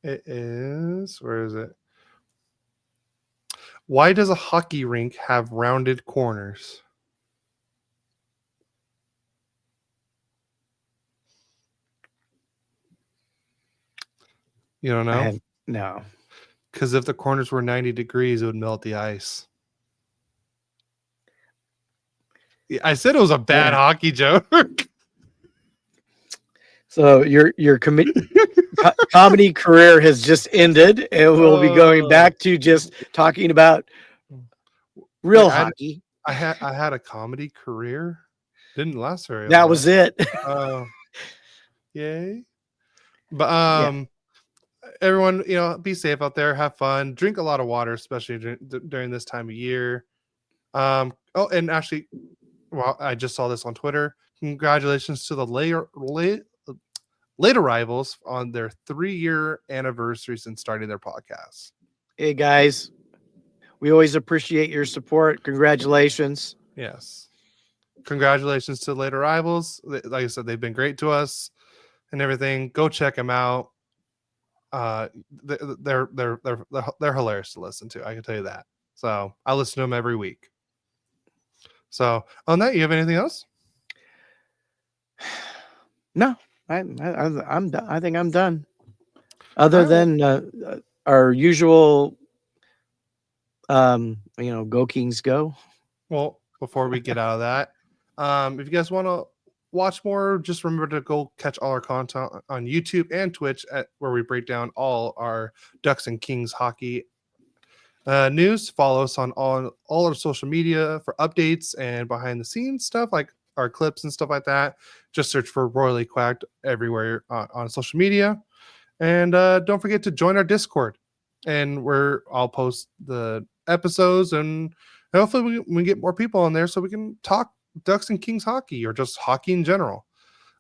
It is, where is it? Why does a hockey rink have rounded corners? You don't know? No. Because if the corners were 90 degrees, it would melt the ice. I said it was a bad hockey joke. So your comedy career has just ended, and we'll be going back to just talking about real hockey. I had a comedy career. Didn't last very long. That was it. Yay. But everyone, be safe out there, have fun, drink a lot of water, especially during this time of year. And actually, well, I just saw this on Twitter. Congratulations to the late arrivals on their 3-year anniversary since starting their podcast. Hey guys, we always appreciate your support. Congratulations. Yes. Congratulations to late arrivals. Like I said, they've been great to us and everything. Go check them out. They're hilarious to listen to. I can tell you that. So I listen to them every week. So on that, you have anything else? No, I'm done. I think I'm done. Other than our usual, go Kings go. Well, before we get out of that, if you guys want to watch more, just remember to go catch all our content on YouTube and Twitch where we break down all our Ducks and Kings hockey news. Follow us on all our social media for updates and behind the scenes stuff like our clips and stuff like that. Just search for Royally Quacked everywhere on social media. And don't forget to join our Discord, and where I'll post the episodes, and hopefully we get more people on there so we can talk Ducks and Kings hockey or just hockey in general.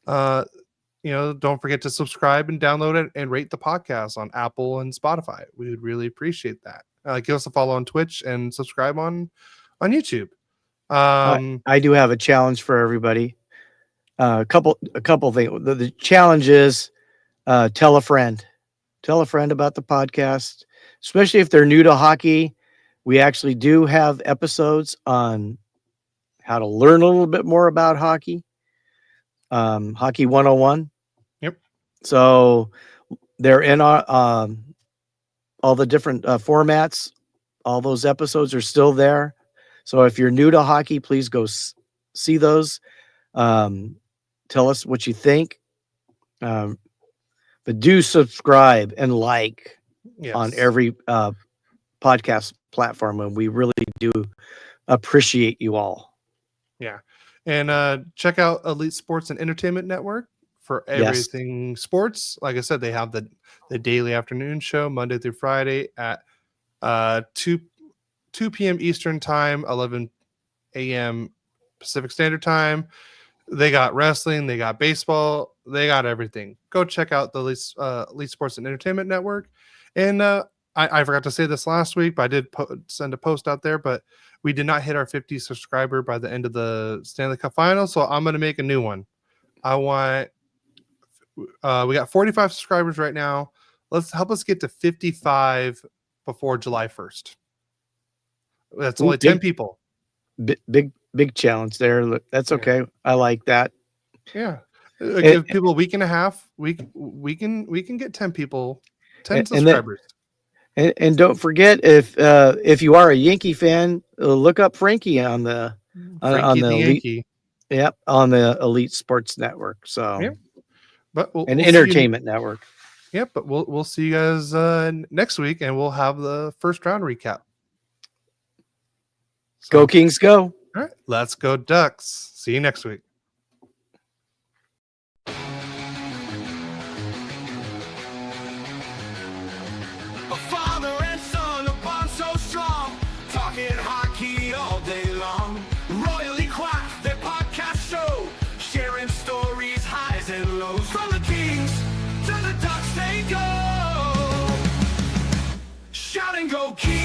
Don't forget to subscribe and download it and rate the podcast on Apple and Spotify. We would really appreciate that. Give us a follow on Twitch and subscribe on YouTube. I do have a challenge for everybody. A couple things. The challenge is tell a friend about the podcast, especially if they're new to hockey. We actually do have episodes on how to learn a little bit more about hockey. Hockey 101. Yep. So they're in our all the different formats. All those episodes are still there. So if you're new to hockey, please go see those. Tell us what you think. But do subscribe and like on every podcast platform, and we really do appreciate you all. Yeah. And check out Elite Sports and Entertainment Network for everything sports. Like I said, they have the daily afternoon show Monday through Friday at 2 p.m. Eastern Time, 11 a.m. Pacific Standard Time. They got wrestling, they got baseball, they got everything. Go check out the Elite Sports and Entertainment Network. And I forgot to say this last week, but I did send a post out there, but we did not hit our 50 subscriber by the end of the Stanley Cup final, so I'm going to make a new one. I want we got 45 subscribers right now. Let's help us get to 55 before July 1st. That's only 10 people. Big challenge there. That's okay. I like that. Yeah. Give people a week and a half. We can get 10 people, 10 subscribers. And don't forget, if you are a Yankee fan, look up Frankie on the Elite, Yankee. Yep, on the Elite Sports Network. So, yeah. But we'll Entertainment Network. Yep, but we'll see you guys next week, and we'll have the first round recap. So, go Kings, go! All right, let's go Ducks. See you next week. Go Kings!